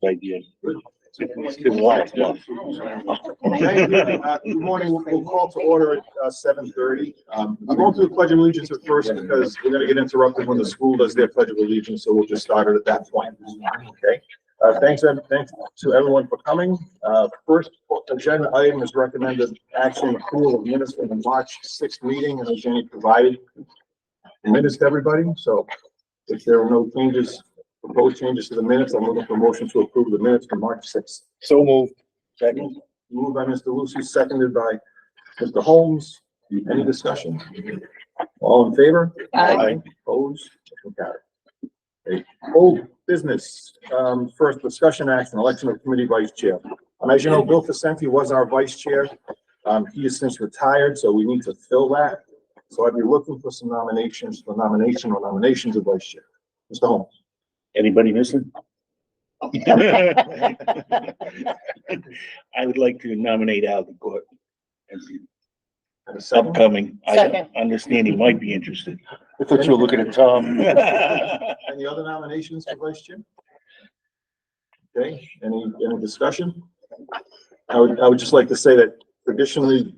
idea. Okay, good morning. We'll call to order at 7:30. I'm going to the Pledge of Allegiance at first because we're going to get interrupted when the school does their Pledge of Allegiance, so we'll just start it at that point. Okay. Thanks to everyone for coming. First agenda item is recommended action approval of minutes from the March 6th meeting, and Jenny provided minutes to everybody. So if there are no changes, proposed changes to the minutes, I'm looking for a motion to approve the minutes from March 6th. So moved. Second. Moved by Mr. Lucy, seconded by Mr. Holmes. Any discussion? All in favor? Aye. Opposed? Motion carried. Okay. Old business, first discussion action, election of committee vice chair. As you know, Bill Facenti was our vice chair. He has since retired, so we need to fill that. So I'd be looking for some nominations of vice chair. Mr. Holmes. Anybody missing? I would like to nominate Al DeCourt as the And a second. upcoming. I Second. understand he might be interested. I thought you were looking at Tom. Any other nominations for vice chair? Okay, any discussion? I would just like to say that traditionally,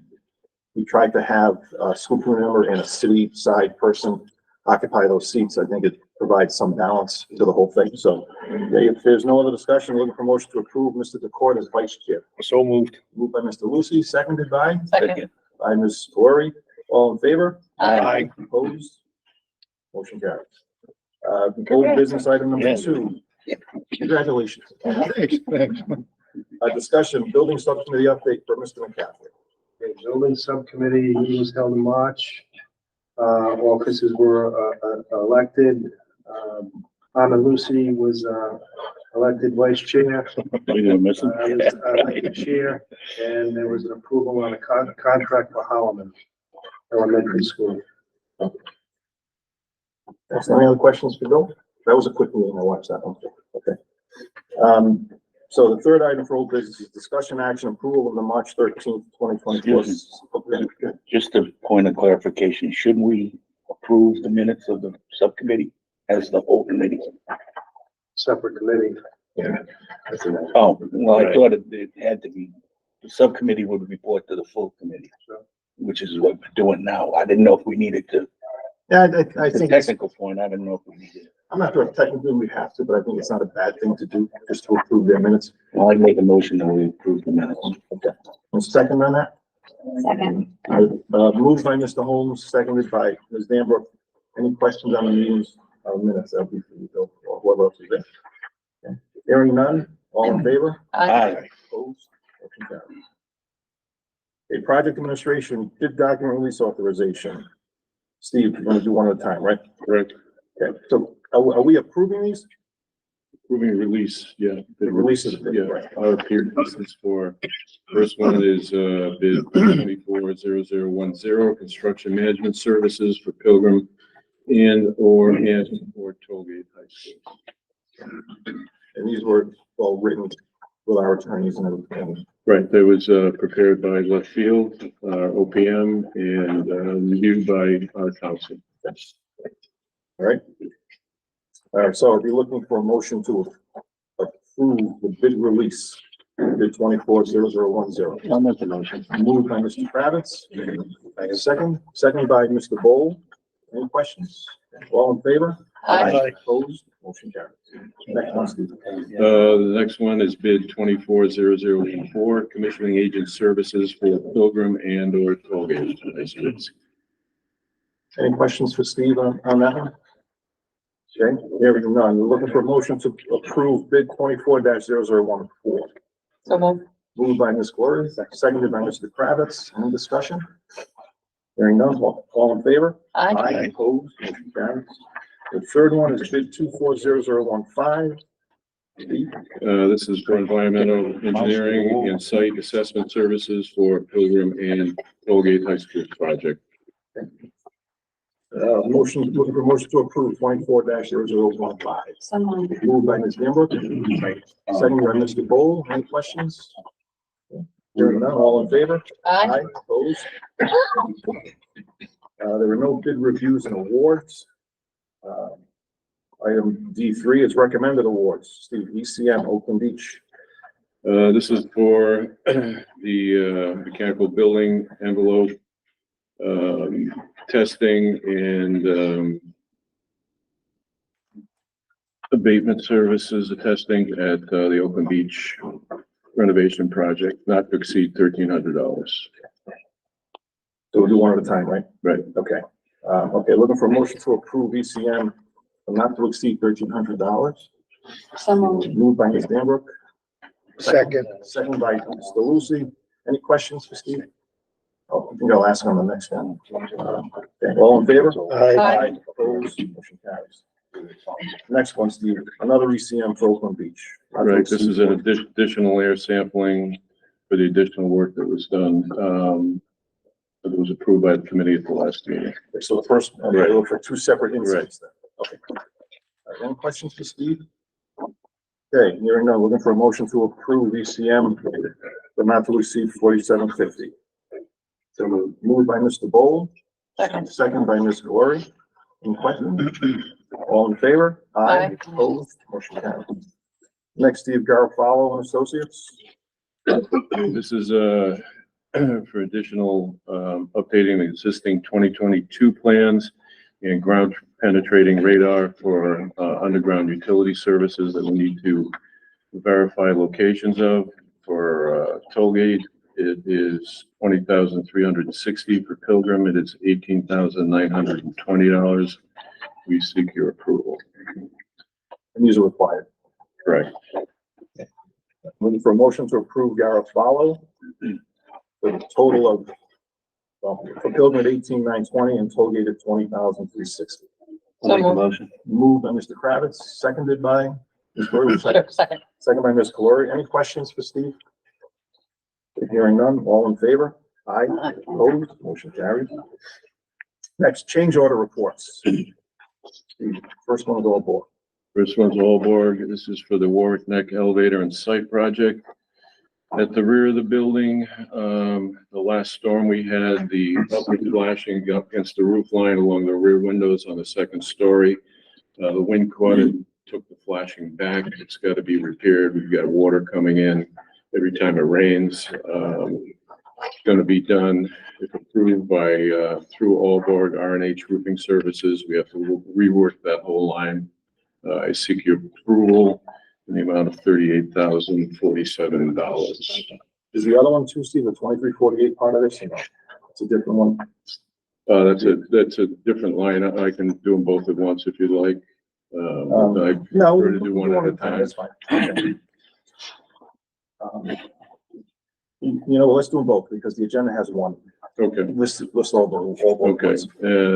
we tried to have a school committee member and a city side person occupy those seats. I think it provides some balance to the whole thing. So okay, if there's no other discussion, looking for motion to approve Mr. DeCourt as vice chair. So moved. Moved by Mr. Lucy, seconded by Second. Ms. Glory. All in favor? Aye. Opposed? Motion carries. Old business item number Yeah. 2. Congratulations. Thanks. Discussion, building subcommittee update for Mr. McCaffrey. Okay, building subcommittee meeting was held in March. Officers were elected. Anna Lucy was elected vice chair. Are you gonna miss him? I was elected chair, and there was an approval on a contract for Holloman Elementary School. Any other questions for Bill? That was a quick meeting. I watched that one. Okay. So the third item for old business is discussion action approval of the March 13th, 2024. Okay. Just a point of clarification, should we approve the minutes of the subcommittee as the whole committee? Separate committee. Yeah. Oh, well, I thought it had to be, the subcommittee would report to the full committee, which is what we're doing now. I didn't know if we needed to, Yeah, I it's a think, technical point, I didn't know if we needed it. I'm not sure if technically we have to, but I think it's not a bad thing to do, just to approve their minutes. Well, I'd make a motion that we approve the minutes. Okay. And second on that? Second. Moved by Mr. Holmes, seconded by Ms. Danbrook. Any questions on the meetings, minutes? That'll be for you, Bill, or whoever else is there. Okay. Hearing none, all in favor? Aye. Opposed? Motion carries. A project administration bid document release authorization. Steve, you're gonna do one at a time, right? Correct. Okay, so are we approving these? Approving release, yeah. The release of the bid, Yeah, right. our appearances for, first one is, bid 240010, construction management services for Pilgrim or Tollgate High School. And these were all written with our attorneys and everything. Right, that was, prepared by Left Field, OPM, and, reviewed by our council. All right. All right, so I'll be looking for a motion to approve the bid release, bid 240010. I'll make the motion. Moved by Mr. Kravitz. Second by Mr. Bowl. Any questions? All in favor? Aye. Opposed? Motion carries. Next one, Steve. The next one is bid 240014, commissioning agent services for Pilgrim or Tollgate High Schools. Any questions for Steve on that one? Okay, hearing none. We're looking for a motion to approve bid 24-0014. So moved. Moved by Ms. Gloria, seconded by Mr. Kravitz. Any discussion? Hearing none, all in favor? Aye. Opposed? Motion carries. The third one is bid 240015. Steve? This is for environmental engineering and site assessment services for Pilgrim and Tollgate High School project. Looking for a motion to approve 24-0015. So moved. Moved by Ms. Danbrook, seconded by Mr. Bowl. Any questions? Hearing none, all in favor? Aye. Opposed? There were no bid reviews and awards. Item D3 is recommended awards. Steve, ECM, Oakland Beach. This is for the mechanical building envelope testing and abatement services, testing at the Oakland Beach renovation project, not to exceed $1,300. So we'll do one at a time, right? Right. Okay. Okay, looking for a motion to approve ECM not to exceed $1,300. So moved. Moved by Ms. Danbrook. Second. Second by Mr. Lucy. Any questions for Steve? Oh, I think I'll ask on the next one. Okay, all in favor? Aye. Opposed? Motion carries. Next one, Steve, another ECM for Oakland Beach. Right, this is an additional air sampling for the additional work that was done. It was approved by the committee at the last meeting. So the first, okay, Right. look for two separate insights then. Okay. All right, any questions for Steve? Okay, hearing none, looking for a motion to approve ECM, but not to exceed $47.50. So moved by Mr. Bowl. Second. Second by Ms. Glory. Any questions? All in favor? Aye. Opposed? Motion carries. Next, Steve Garofalo and Associates. This is for additional updating the existing 2022 plans and ground penetrating radar for underground utility services that we need to verify locations of. For Tollgate, it is $20,360. For Pilgrim, it is $18,920. We seek your approval. And these are required. Right. Looking for a motion to approve Garofalo with a total of, well, for Pilgrim at 18,920 and Tollgate at 20,360. So moved. Moved by Mr. Kravitz, seconded by Ms. Glory. Second. Second by Ms. Glory. Any questions for Steve? Hearing none, all in favor? Aye. Opposed? Motion carried. Next, change order reports. Steve, first one is all aboard. First one's Allborg. This is for the Warwick Neck Elevator and Site Project. At the rear of the building, the last storm we had, the upward flashing up against the roof line along the rear windows on the second story. The wind caught it, took the flashing back. It's got to be repaired. We've got water coming in every time it rains. It's going to be done, if approved by, through Allborg R&H Roofing Services. We have to rework that whole line. I seek your approval in the amount of $38,047. Is the other one too, Steve, the 2348 part of this? Or no? It's a different one. That's a different line. I can do them both at once if you'd like. I No. prefer to do one at a time. That's fine. Okay. You know, let's do them both because the agenda has one. Okay, List all the. okay.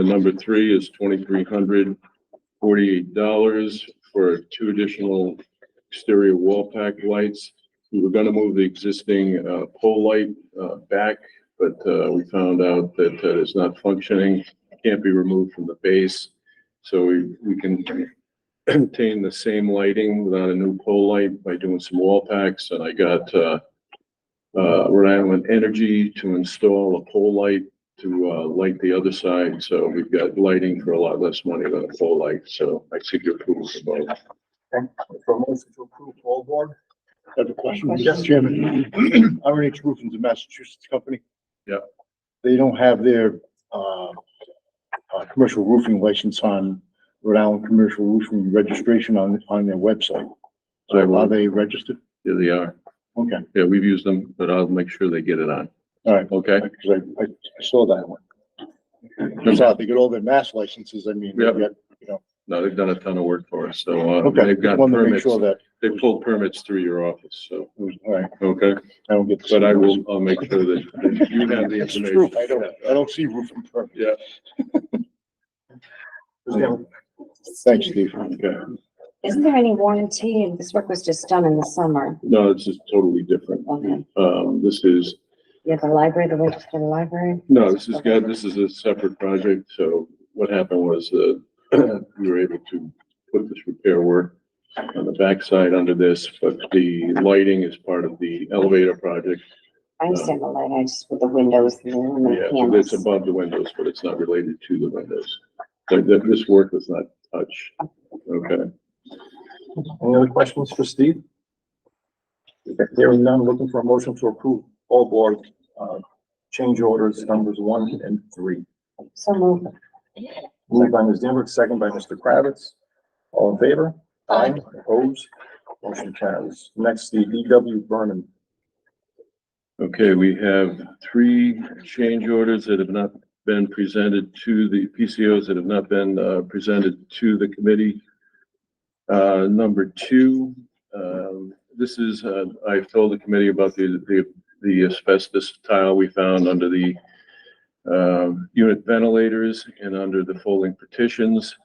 Number 3 is $2,348 for 2 additional exterior wall pack lights. We were gonna move the existing pole light back, but we found out that it's not functioning, can't be removed from the base. So we can obtain the same lighting without a new pole light by doing some wall packs. And I got Rhode Island Energy to install a pole light to light the other side. So we've got lighting for a lot less money than a pole light. So I seek your approval for both. Okay, for a motion to approve all board. I have a question, Yes. Mr. Chairman. R&H Roofing's a Massachusetts company. Yeah. They don't have their, commercial roofing license on Rhode Island Commercial Roofing registration on their website. So are they registered? Here they are. Okay, Yeah, we've used them, but I'll make sure they get it on. all right, Okay? because I saw that one. That's how they get all their mass licenses, I mean, Yep. yet, you know, No, they've done a ton of work for us. So okay, they've got just wanted to make permits. sure that, They pulled permits through your office. So, all right, okay. I don't get. to But see I those. will, I'll make sure that you have the It's information. true, I don't see roofing permits. Yeah. Thanks, Steve. Okay. Isn't there any warranty? This work was just done in the summer. No, it's just totally different. Okay. This is, You have the library, the work for the library? no, this is a separate project. So what happened was, we were able to put this repair work on the backside under this, but the lighting is part of the elevator project. I understand the light, I just with the windows and the Yeah, panels. it's above the windows, but it's not related to the windows. This work was not touch. Okay. Any other questions for Steve? Hearing none, looking for a motion to approve all board, change orders numbers 1 and 3. So moved. Moved by Ms. Zandberg, second by Mr. Kravitz. All in favor? Aye. Opposed? Motion carries. Next, the DW Vernon. Okay, we have 3 change orders that have not been presented to the PCOs that have not been presented to the committee. Number 2, this is, I've told the committee about the asbestos tile we found under the unit ventilators and under the folding partitions.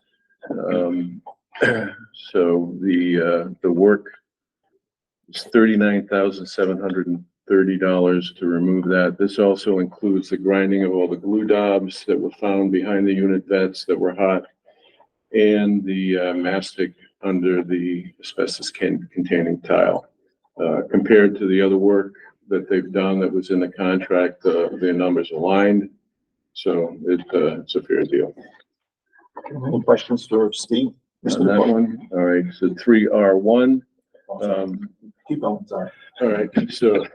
So the work is $39,730 to remove that. This also includes the grinding of all the glue daubs that were found behind the unit vents that were hot, and the mastic under the asbestos containing tile. Compared to the other work that they've done that was in the contract, their numbers aligned. So it's a fair deal. Any questions for Steve? On that one, all right, so 3R1. Keep going, sorry. All right, so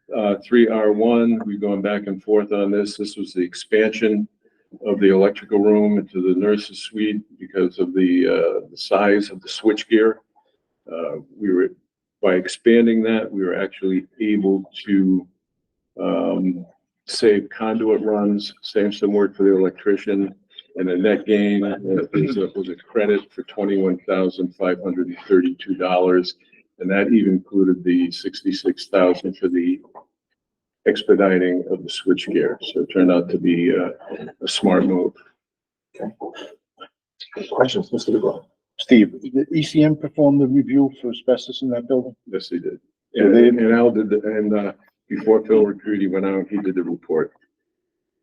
3R1, we've gone back and forth on this. This was the expansion of the electrical room into the nurse's suite because of the size of the switchgear. By expanding that, we were actually able to save conduit runs, save some work for the electrician, and the net gain was a credit for $21,532. And that even included the $66,000 for the expediting of the switchgear. So it turned out to be a smart move. Questions, Mr. DeGraw? Steve, did ECM perform the review for asbestos in that building? Yes, they did. So they- And Al did, before Phil Recruity went out, he did the report.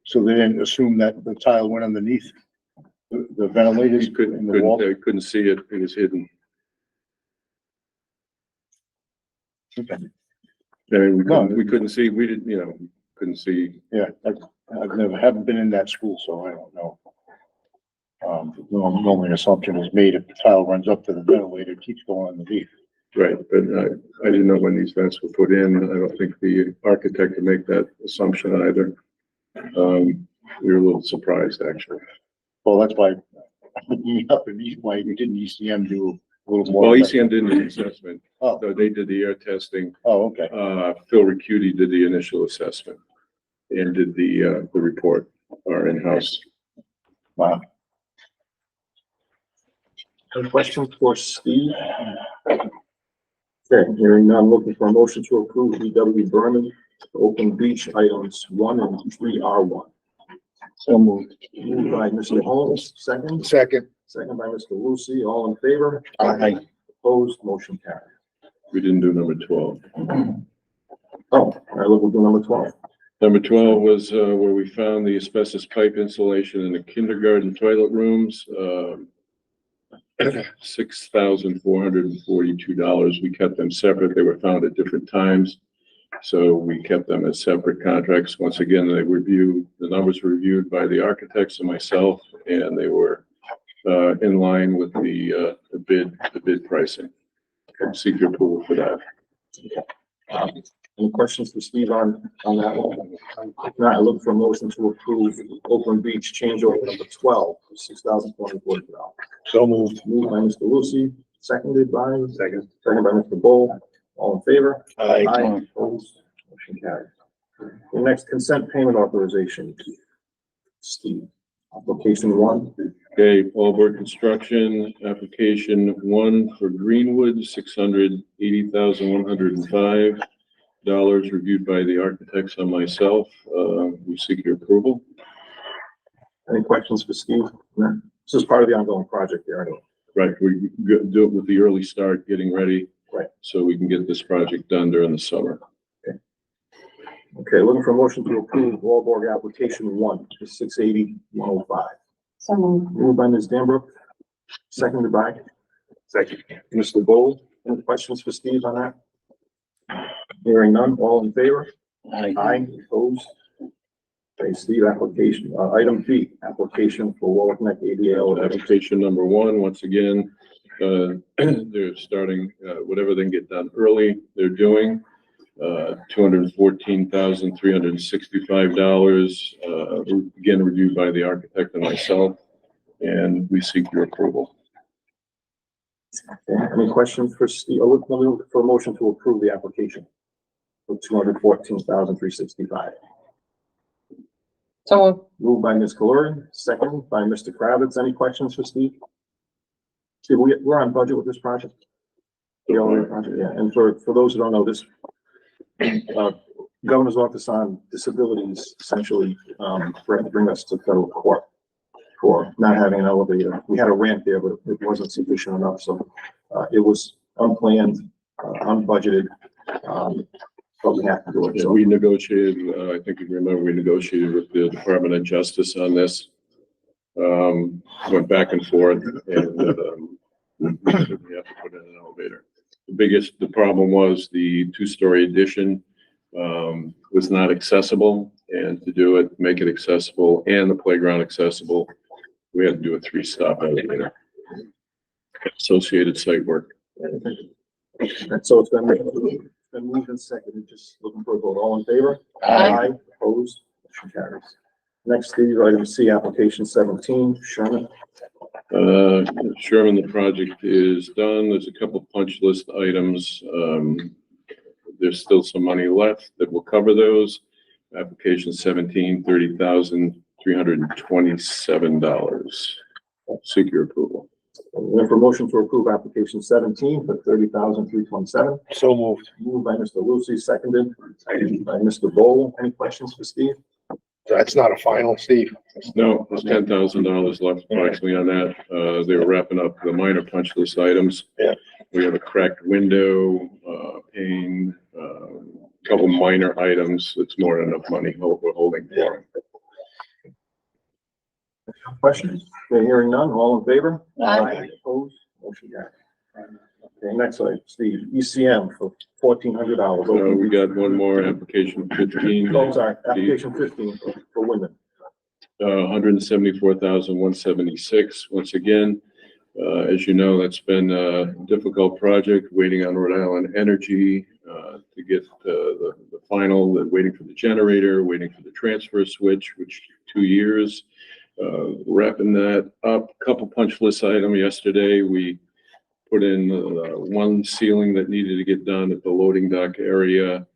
So they didn't assume that the tile went underneath the ventilators He in the wall? couldn't see it. It was hidden. Okay. And No. we couldn't see, we didn't, couldn't see. Yeah, haven't been in that school, so I don't know. Normally an assumption is made if the tile runs up to the ventilator, it keeps going underneath. Right, but I didn't know when these vents were put in. I don't think the architect could make that assumption either. We were a little surprised, actually. Well, that's why, why didn't ECM do a little more? Well, ECM didn't do the assessment. Oh. So they did the air testing. Oh, okay. Phil Recruity did the initial assessment and did the report, our in-house. Wow. Any questions for Steve? Okay, hearing none, looking for a motion to approve DW Vernon Open Beach items 1 and 3R1. So moved. Moved by Mr. Holmes, second Second. by Mr. Lucy, all in favor? Aye. Opposed, motion carried. We didn't do number 12. All right, look, we'll do number 12. Number 12 was where we found the asbestos pipe insulation in the kindergarten toilet rooms. $6,442. We kept them separate. They were found at different times. So we kept them as separate contracts. Once again, the numbers were reviewed by the architects and myself, and they were in line with the bid pricing. Seek your approval for that. Any questions for Steve on that one? If not, I look for a motion to approve Oakland Beach change order number 12, $6,440. So moved. Moved by Mr. Lucy, seconded by? Second by Mr. Bull. All in favor? Aye. Opposed? Motion carried. The next consent payment authorization. Steve, application 1. Okay, Paul Board Construction, application 1 for Greenwood, $680,105, reviewed by the architects and myself. We seek your approval. Any questions for Steve? No. This is part of the ongoing project there, anyway. Right, we do it with the early start, getting ready. Right. So we can get this project done during the summer. Okay, looking for a motion to approve Wallborg application 1 for $680,105. So moved. Moved by Ms. Danbrook, seconded by? Second. Mr. Bowl, any questions for Steve on that? Hearing none, all in favor? Aye. Aye, opposed? Okay, Steve, application, item B, application for Warwick Neck ADA elevator. Application number one, once again, they're starting, whatever they can get done early, they're doing. $214,365, again, reviewed by the architect and myself, and we seek your approval. Okay, any questions for Steve? Let me look for a motion to approve the application for $214,365. So Moved by Ms. Calori, second by Mr. Kravitz. Any questions for Steve? Steve, we're on budget with this project? The elevator project, yeah. And for those who don't know, this Governor's Office on Disabilities essentially threatened to bring us to federal court for not having an elevator. We had a ramp there, but it wasn't sufficient enough, so it was unplanned, unbudgeted, but we have to do it. Yeah, So we negotiated, I think you remember, we negotiated with the Department of Justice on this. Went back and forth, and we have to put in an elevator. The problem was the two-story addition was not accessible, and to do it, make it accessible and the playground accessible, we had to do a 3-stop elevator. Associated site work. so it's been moved and seconded. Just looking for a vote. All in favor? Aye. Opposed? Motion carries. Next, Steve, item C, application 17, Sherman. Sherman, the project is done. There's a couple punch list items. There's still some money left that will cover those. Application 17, $30,327. Seek your approval. Looking for motion to approve application 17 for $30,327. So moved. Moved by Mr. Lucy, seconded by Mr. Bowl. Any questions for Steve? That's not a final, Steve. No, there's $10,000 left approximately on that. They were wrapping up the minor punch list items. Yeah. We have a cracked window, pane, couple minor items. It's more than enough money we're holding for. Questions? Okay, hearing none. All in favor? Aye. Opposed? Motion carries. Okay, next item, Steve, ECM for $1,400. We got one more, application 15. Oh, sorry, application 15 for women. 174,176. Once again, as you know, that's been a difficult project, waiting on Rhode Island Energy to get the final, waiting for the generator, waiting for the transfer switch, which took 2 years. Wrapping that up, couple punch list item yesterday. We put in one ceiling that needed to get done at the loading dock area.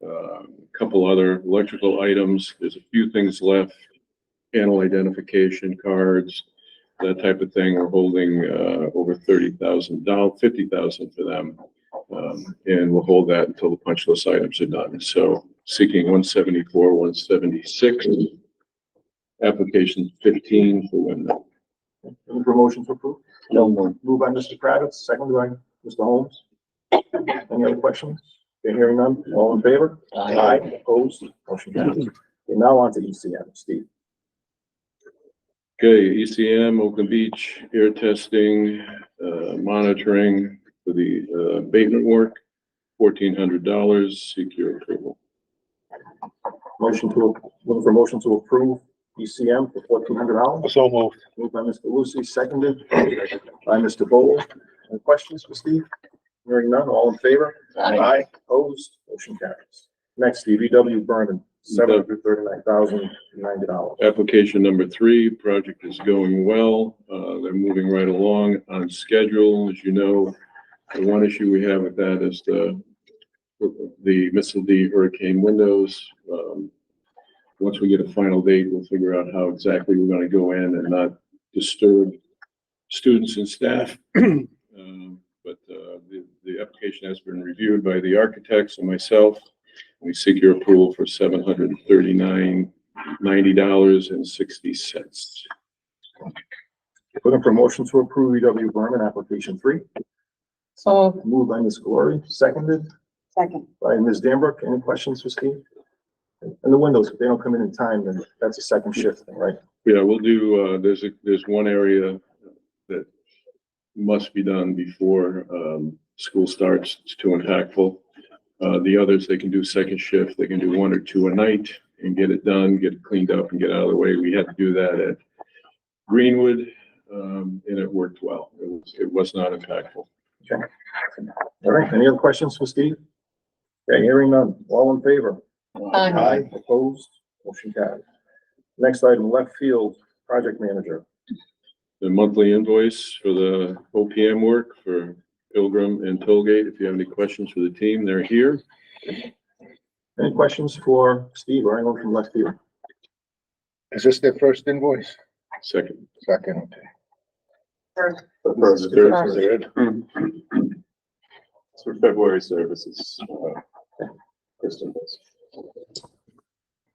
A couple other electrical items. There's a few things left. Panel identification cards, that type of thing. We're holding over $30,000, $50,000 for them. And we'll hold that until the punch list items are done. So seeking 174, 176. Application 15 for women. Any promotion to approve? No more. Moved by Mr. Kravitz, seconded by Mr. Holmes. Any other questions? Okay, hearing none. All in favor? Aye. Opposed? Motion carries. Okay, now on to ECM, Steve. Okay, ECM, Oakland Beach, air testing, monitoring for the abatement work, $1,400. Seek your approval. Looking for motion to approve ECM for $1,400. So moved. Moved by Mr. Lucy, seconded by Mr. Bowl. Any questions for Steve? Hearing none, all in favor? Aye. Opposed? Motion carries. Next, Steve, EW Vernon, $739,090. Application number 3, project is going well. They're moving right along on schedule. As you know, the one issue we have with that is the Missile D hurricane windows. Once we get a final date, we'll figure out how exactly we're going to go in and not disturb students and staff. But the application has been reviewed by the architects and myself. We seek your approval for $739.9060. Looking for motion to approve EW Vernon, application 3. So Moved by Ms. Glory, seconded Second. by Ms. Danbrook. Any questions for Steve? And the windows, if they don't come in time, then that's a second shift, right? Yeah, we'll do, there's one area that must be done before school starts. It's too impactful. The others, they can do second shift. They can do 1 or 2 a night, and get it done, get it cleaned up and get out of the way. We had to do that at Greenwood, and it worked well. It was not impactful. All right, any other questions for Steve? Okay, hearing none. All in favor? Aye. Opposed? Motion carried. Next item, left field, project manager. The monthly invoice for the OPM work for Pilgrim and Tollgate. If you have any questions for the team, they're here. Any questions for Steve or anyone from left field? Is this their first invoice? Second. Second, okay. Third. For February services. Kristen does.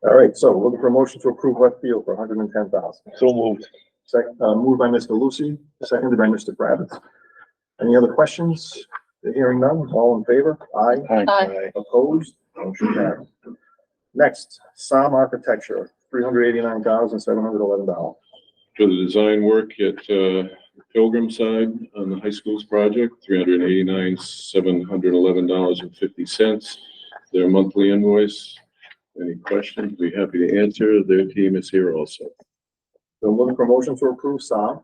All right, so looking for a motion to approve left field for $110,000. So moved. Second, moved by Mr. Lucy, seconded by Mr. Kravitz. Any other questions? Hearing none, all in favor? Aye. Aye. Opposed? Motion carried. Next, SOM Architecture, $389,711. For the design work at Pilgrim side on the high school's project, $389,711.50. Their monthly invoice. Any questions? Be happy to answer. Their team is here also. So looking for a motion to approve SOM,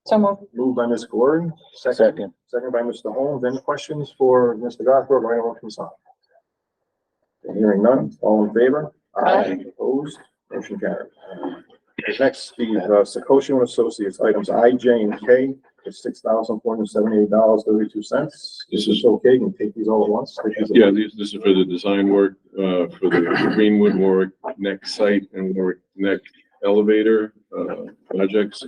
So moved. moved by Ms. Glory, second by Mr. Holmes. Any questions for Mr. Gothberg or anyone from SOM? Hearing none, all in favor? Aye. Opposed? Motion carried. Next, the Secoshing and Associates, items I, J, and K, for $6,478.32. This is okay, you can take these all at once. Yeah, this is for the design work for the Greenwood, Warwick Neck site and Warwick Neck elevator projects.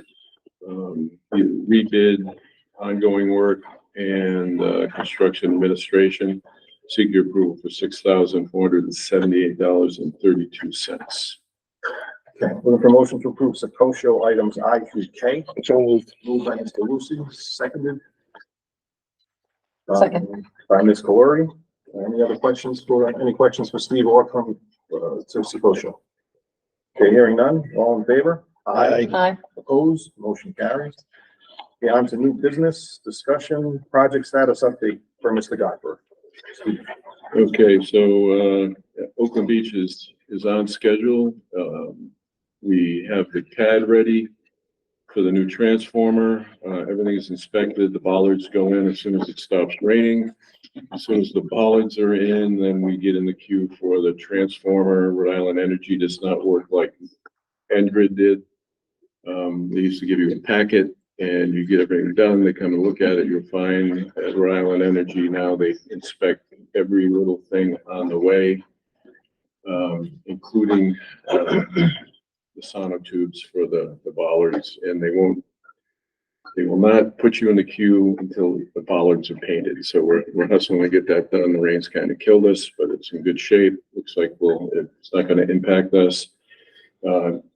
Rebid, ongoing work, and construction administration. Seek your approval for $6,478.32. Okay, looking for motion to approve Secoshing items I through K. So moved. Moved by Mr. Lucy, seconded. Second. By Ms. Glory. Any questions for Steve or from, to Secoshing? Okay, hearing none, all in favor? Aye. Opposed, motion carries. Okay, on to new business, discussion, project status update for Mr. Gottberg. Steve. Okay, so Oakland Beach is on schedule. We have the CAD ready for the new transformer. Everything is inspected. The bollards go in as soon as it stops raining. As soon as the bollards are in, then we get in the queue for the transformer. Rhode Island Energy does not work like Engrid did. They used to give you a packet and you get everything done. They come and look at it. You're fine. At Rhode Island Energy now, they inspect every little thing on the way, including the sonotubes for the bollards, and they will not put you in the queue until the bollards are painted. So we're hustling to get that done. The rain's kind of killed us, but it's in good shape. Looks like it's not going to impact us.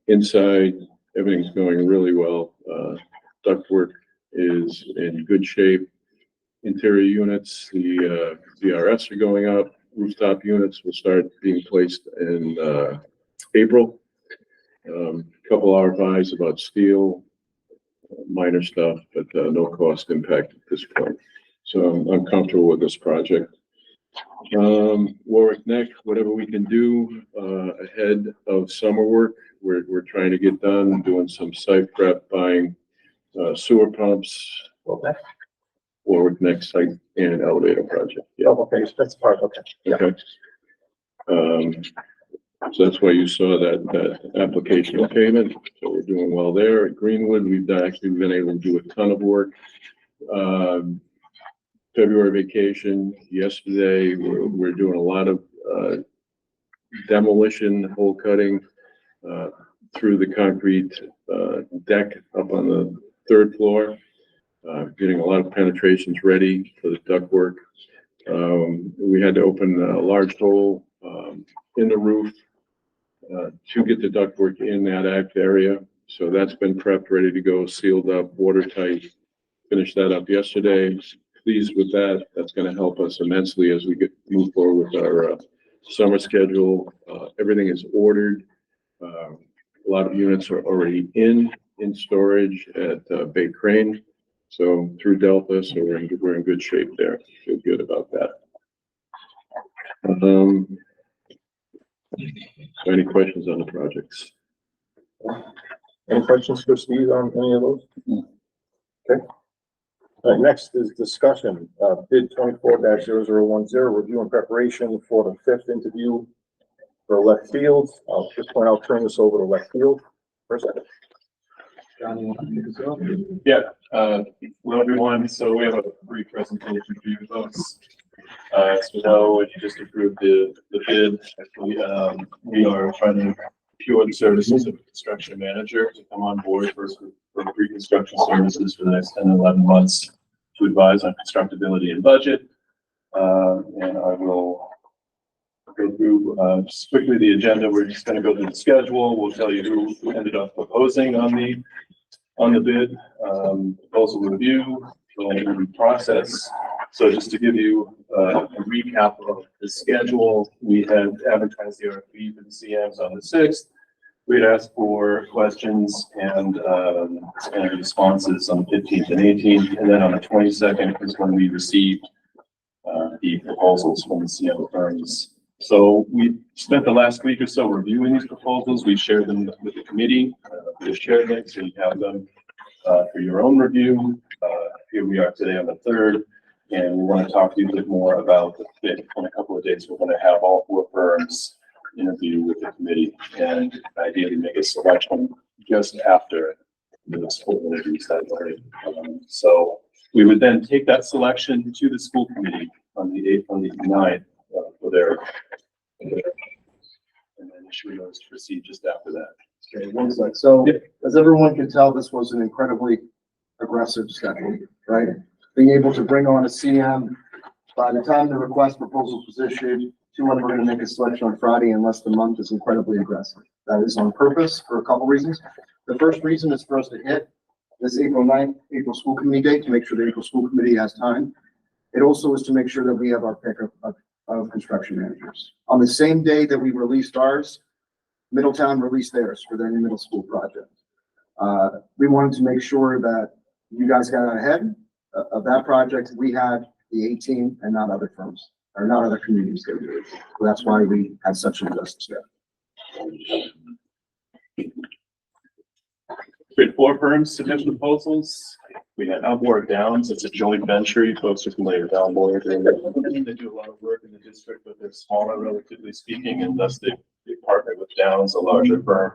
Inside, everything's going really well. Ductwork is in good shape. Interior units, the VRFs are going up. Rooftop units will start being placed in April. Couple RFIs about steel, minor stuff, but no cost impact at this point. So I'm comfortable with this project. Warwick Neck, whatever we can do ahead of summer work, we're trying to get done, doing some site prep, buying sewer pumps. Okay. Warwick Neck site and elevator project. Yeah. Oh, okay, that's part, okay. Yeah. Okay. So that's why you saw that application payment. So we're doing well there. At Greenwood, we've actually been able to do a ton of work. February vacation yesterday, we're doing a lot of demolition, hole cutting through the concrete deck up on the third floor. Getting a lot of penetrations ready for the ductwork. We had to open a large hole in the roof to get the ductwork in that act area. So that's been prepped, ready to go, sealed up, watertight. Finished that up yesterday. Pleased with that. That's going to help us immensely as we move forward with our summer schedule. Everything is ordered. A lot of units are already in storage at Bay Crane. So through Delta, so we're in good shape there. Feel good about that. Any questions on the projects? Any questions for Steve on any of those? Okay. All right, next is discussion, bid 24-0010, review and preparation for the 5th interview for left field. At this point, I'll turn this over to left field for a second. John, you want to kick us off? Yeah, hello everyone. So we have a brief presentation for you folks. As we know, you just approved the bid. We are trying to procure the services of a construction manager to come on board for pre-construction services for the next 10 and 11 months to advise on constructability and budget. And I will go through just quickly the agenda. We're just going to go through the schedule. We'll tell you who ended up proposing on the bid, proposal review, the process. So just to give you a recap of the schedule, we had advertised the RFP for the CMs on the 6th. We had asked for questions and responses on the 15th and 18th, and then on the 22nd is when we received the proposals from the CM firms. So we spent the last week or so reviewing these proposals. We shared them with the committee. We shared them, so you have them for your own review. Here we are today on the 3rd, and we want to talk to you a bit more about the fit. In a couple of days, we're going to have all 4 firms interview with the committee and ideally make a selection just after the school interviews that way. So we would then take that selection to the school committee on the 8th, on the 9th for their, and then issue those to proceed just after that. Okay, one sec. So as everyone can tell, this was an incredibly aggressive schedule, right? Being able to bring on a CM by the time the request proposal was issued, 2 of them are going to make a selection on Friday in less than a month is incredibly aggressive. That is on purpose for a couple reasons. The first reason is for us to hit this April 9th, April school committee date to make sure the April school committee has time. It also is to make sure that we have our pick of construction managers. On the same day that we released ours, Middletown released theirs for their new middle school project. We wanted to make sure that you guys got out ahead of that project. We had the 18 and not other firms or not other communities that we did. So that's why we had such an aggressive step. We had 4 firms submit proposals. We had Outboard Downs. It's a joint venture. You folks are familiar with Outboard. They do a lot of work in the district, but they're smaller, relatively speaking, and thus they partner with Downs, a larger firm,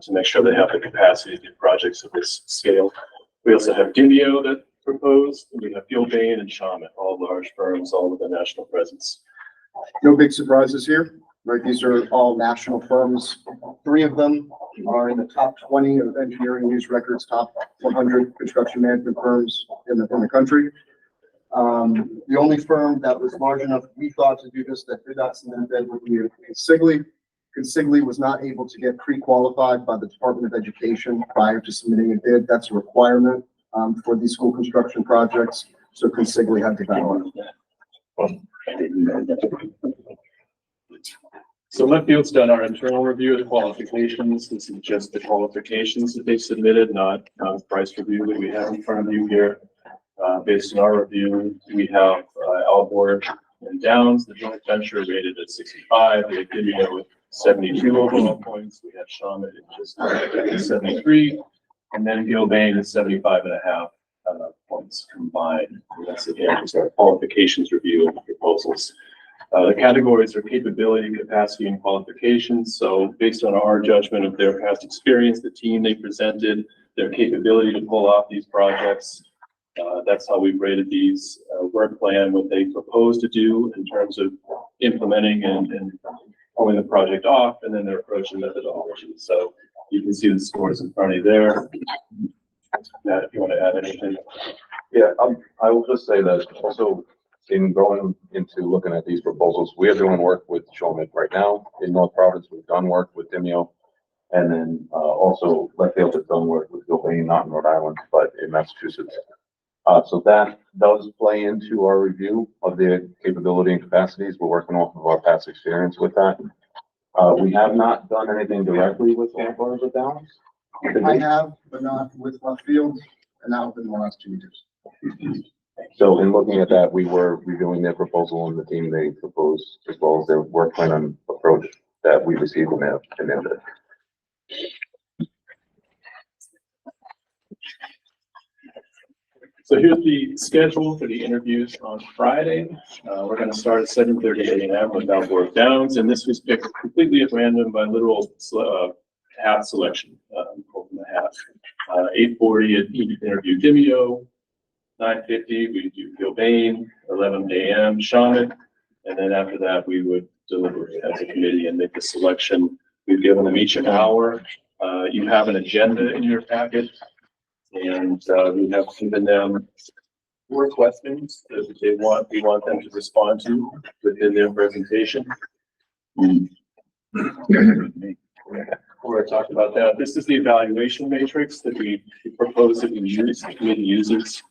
to make sure they have the capacity to do projects of this scale. We also have Dimeo that proposed, and we have Gilbane and Shaman, all large firms, all with a national presence. No big surprises here, right? These are all national firms. 3 of them are in the top 20 of Engineering News Records, top 100 construction management firms in the country. The only firm that was large enough, we thought, to do this that did not submit bid would be Consigli. Consigli was not able to get pre-qualified by the Department of Education prior to submitting a bid. That's a requirement for these school construction projects. So Consigli had to bow out. So Leftfield's done our internal review of the qualifications. This is just the qualifications that they submitted, not the price review that we have in front of you here. Based on our review, we have Outboard and Downs, the joint venture, rated at 65. We had Dimeo with 72 overall points. We have Shaman at just 73, and then Gilbane at 75.5 points combined. And that's again just our qualifications review of the proposals. The categories are capability, capacity, and qualifications. So based on our judgment of their past experience, the team they presented, their capability to pull off these projects, that's how we've rated these. Work plan, what they propose to do in terms of implementing and pulling the project off, and then their approach and methodology. So you can see the scores in front of you there. Matt, if you want to add anything. Yeah, I will just say that also in going into looking at these proposals, we are doing work with Showman right now in North Providence. We've done work with Dimeo, and then also Leftfield has done work with Gilbane, not in Rhode Island, but in Massachusetts. So that does play into our review of their capability and capacities. We're working off of our past experience with that. We have not done anything directly with Campers or Downs. I have, but not with Leftfield, and that within the last 2 years. So in looking at that, we were reviewing their proposal and the team they proposed, as well as their work plan and approach. that we received in the. So here's the schedule for the interviews on Friday. We're gonna start at 7:30 a.m. with Warwick Downs, and this was picked completely at random by literal hat selection, pulled from the hat. 8:40 at interview Dimeo, 9:50 we do Gilbane, 11 a.m. Shaman, and then after that we would deliberate as a committee and make the selection. We've given them each an hour. You have an agenda in your packet. And we have given them 4 questions that we want them to respond to within their presentation. Before I talk about that, this is the evaluation matrix that we propose that we use, the committee uses.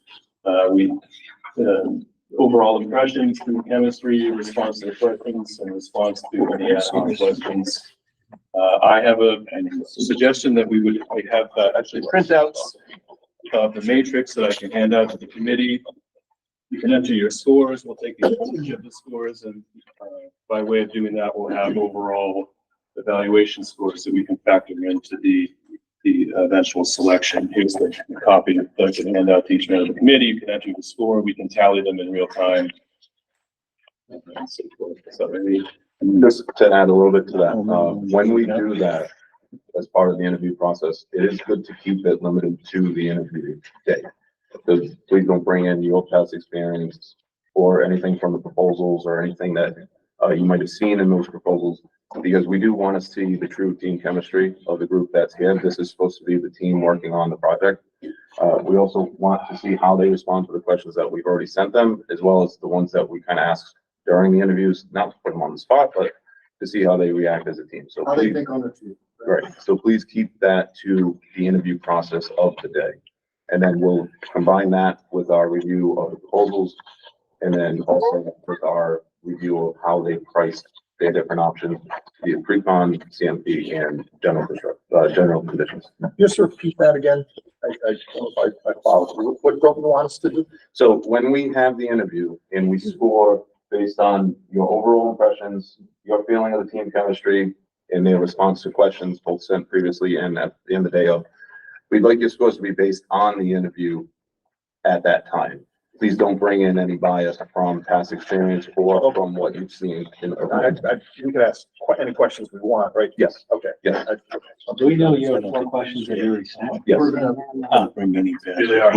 Overall impressions through chemistry, response to the questions, and response to any add-on questions. I have a suggestion that we have actually printouts of the matrix that I can hand out to the committee. You can enter your scores. We'll take advantage of the scores, and by way of doing that, we'll have overall evaluation scores that we can factor into the eventual selection. Here's the copy that I can hand out to each member of the committee. You can enter the score. We can tally them in real time. Just to add a little bit to that, when we do that as part of the interview process, it is good to keep it limited to the interview day. Because please don't bring in your past experience or anything from the proposals or anything that you might have seen in those proposals, because we do want to see the true team chemistry of the group that's here. This is supposed to be the team working on the project. We also want to see how they respond to the questions that we've already sent them, as well as the ones that we kind of ask during the interviews, not to put them on the spot, but to see how they react as a team. So How they think on the team. right. So please keep that to the interview process of the day. And then we'll combine that with our review of the proposals, and then also with our review of how they priced their different options, the pre-con, CMP, and general conditions. Just repeat that again. I followed. What Broken wants us to do? So when we have the interview and we score based on your overall impressions, your feeling of the team chemistry, and their response to questions both sent previously and at the end of the day of, we'd like your scores to be based on the interview at that time. Please don't bring in any bias from past experience or from what you've seen. You can ask any questions we want, right? Yes. Okay. Yes. Do we know your 4 questions that you already sent? Yes. We're gonna, Bring any back. Here they are.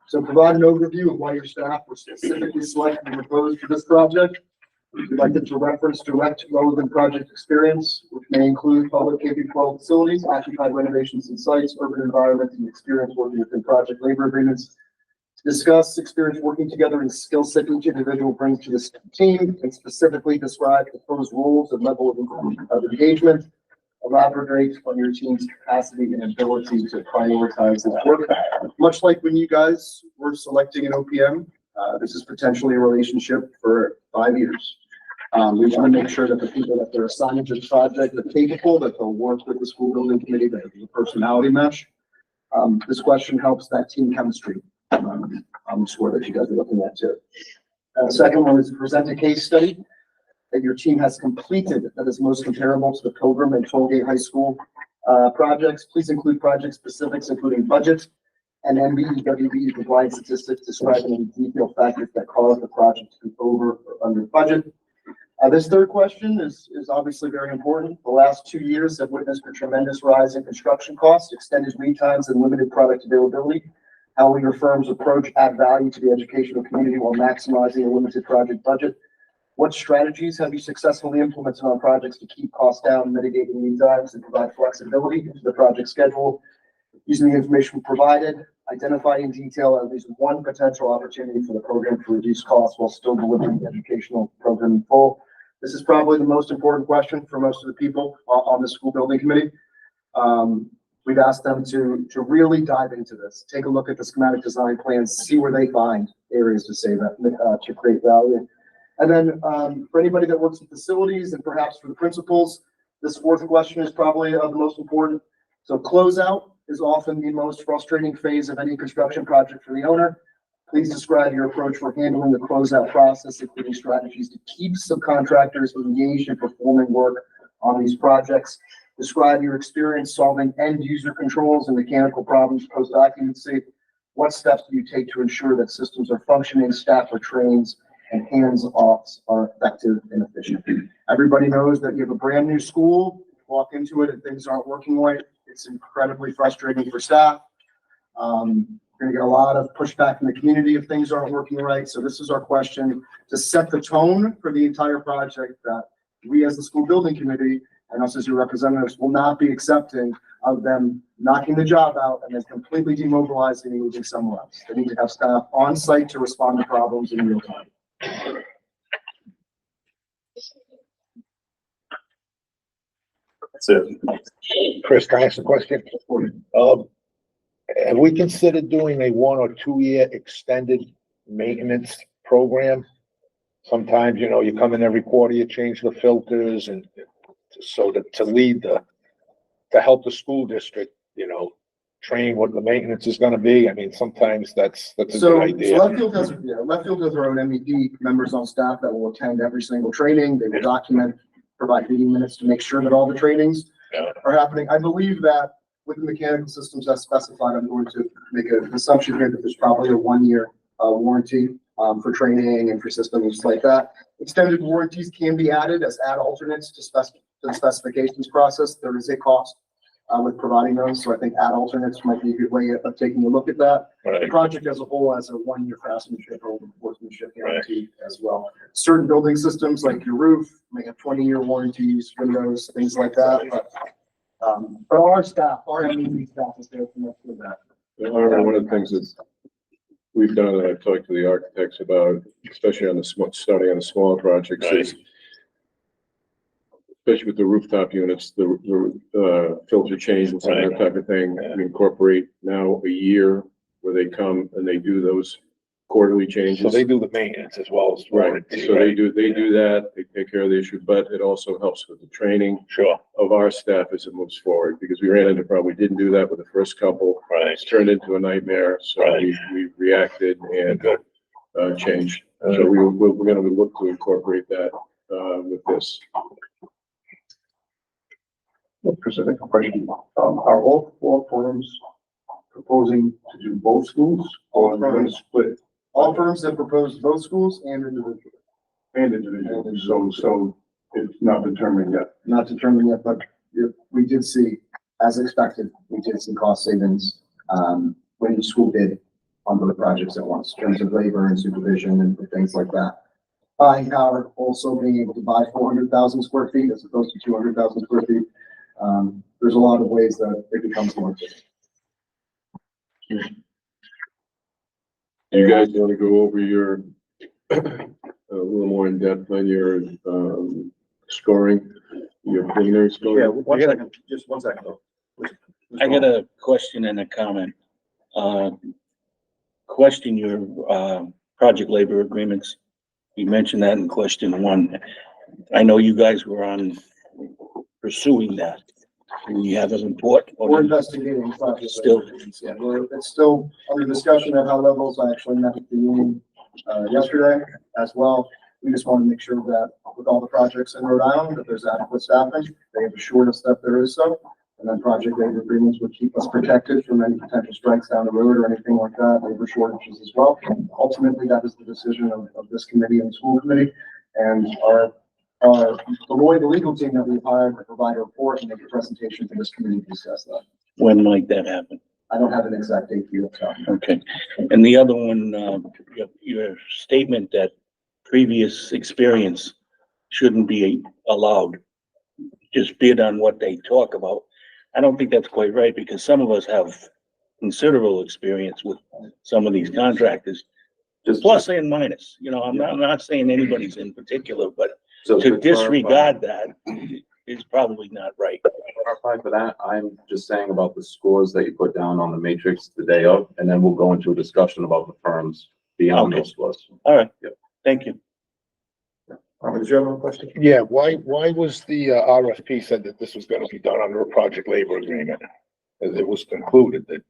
so provide an overview of why your staff were specifically selected and proposed for this project. We'd like them to reference direct relevant project experience, which may include public K-12 facilities, occupied renovations and sites, urban environment, and experience working within project labor agreements. Discuss experience working together and skill set each individual brings to this team, and specifically describe proposed roles and level of engagement. Elaborate on your team's capacity and ability to prioritize this work. Much like when you guys were selecting an OPM, this is potentially a relationship for 5 years. We want to make sure that the people that they're assigned to the project are capable, that they'll work with the school building committee, that there's a personality mesh. This question helps that team chemistry. I'm sure that you guys are looking at too. Second one is to present a case study that your team has completed that is most comparable to the Pilgrim and Tollgate High School projects. Please include project specifics, including budget and MBEWB compliance statistics describing in detail factors that cause the project to be over or under budget. This third question is obviously very important. The last 2 years have witnessed a tremendous rise in construction costs, extended lead times, and limited product availability. How will your firm's approach add value to the educational community while maximizing a limited project budget? What strategies have you successfully implemented on projects to keep costs down, mitigating lead times, and provide flexibility into the project schedule? Using the information provided, identify in detail at least one potential opportunity for the program to reduce costs while still delivering the educational program in full. This is probably the most important question for most of the people on the school building committee. We've asked them to really dive into this, take a look at the schematic design plans, see where they find areas to save that, to create value. And then for anybody that works in facilities and perhaps for the principals, this fourth question is probably the most important. So closeout is often the most frustrating phase of any construction project for the owner. Please describe your approach for handling the closeout process, including strategies to keep subcontractors engaged in performing work on these projects. Describe your experience solving end user controls and mechanical problems post-occupancy. What steps do you take to ensure that systems are functioning, staff are trained, and hands-offs are effective and efficient? Everybody knows that you have a brand new school, walk into it and things aren't working right. It's incredibly frustrating for staff. You're gonna get a lot of pushback from the community if things aren't working right. So this is our question to set the tone for the entire project that we as the school building committee and us as your representatives will not be accepting of them knocking the job out and then completely demobilizing and moving somewhere else. They need to have staff on site to respond to problems in real time. That's it. Chris, can I ask a question? Have we considered doing a 1 or 2 year extended maintenance program? Sometimes, you know, you come in every quarter, you change the filters and so that to help the school district, you know, train what the maintenance is gonna be. I mean, sometimes that's a So, good idea. so Left Field has their own MEP members on staff that will attend every single training. They will document, provide meeting minutes to make sure that all the trainings are happening. I believe that with the mechanical systems as specified, I'm going to make an assumption here that there's probably a 1 year warranty for training and for systems like that. Extended warranties can be added as add alternates to the specifications process. There is a cost with providing those, so I think add alternates might be a good way of taking a look at that. The project as a whole has a 1 year craftsmanship or workmanship guarantee as well. Certain building systems like your roof may have 20-year warranties, windows, things like that, but our staff, our MEP staff is there to make sure that. However, one of the things that we've done, and I've talked to the architects about, especially on starting on the smaller projects, is especially with the rooftop units, the filter changes and that type of thing. We incorporate now a year where they come and they do those quarterly changes. So they do the maintenance as well as. Right, so they do that, they take care of the issue, but it also helps with the training of our staff as it moves forward, because we ran into a problem, we didn't do that with the first couple. It's turned into a nightmare, so we reacted and changed. So we're gonna look to incorporate that with this. Specific question, are all 4 firms proposing to do both schools or are they split? All firms have proposed both schools and individually. So it's not determined yet. Not determined yet, but we did see, as expected, we did see cost savings, when the school bid on both projects at once, in terms of labor and supervision and things like that. Buying power, also being able to buy 400,000 square feet as opposed to 200,000 square feet. There's a lot of ways that it becomes more efficient. You guys want to go over your, a little more in depth on your, scoring, your preliminary scoring? Just 1 second though. I got a question and a comment. Question your, project labor agreements. You mentioned that in question 1. I know you guys were on pursuing that. We have a report. We're investigating. Still. Yeah, it's still under discussion at high levels. I actually met with the union yesterday as well. We just want to make sure that with all the projects in Rhode Island, that there's adequate staffing. They have assured us that there is so. And then project labor agreements would keep us protected from any potential strikes down the road or anything like that, labor shortages as well. Ultimately, that is the decision of this committee and the school committee. And the legal team that we've hired to provide a report and make a presentation to this committee to discuss that. When might that happen? I don't have an exact date for you. Okay. And the other one, your statement that previous experience shouldn't be allowed, just bid on what they talk about. I don't think that's quite right, because some of us have considerable experience with some of these contractors, just plus and minus. You know, I'm not saying anybody's in particular, but to disregard that is probably not right. Clarify for that, I'm just saying about the scores that you put down on the matrix the day of, and then we'll go into a discussion about the firms beyond those scores. All right. Yep. Thank you. Did you have a question? Yeah, why was the RFP said that this was gonna be done under a project labor agreement? As it was concluded that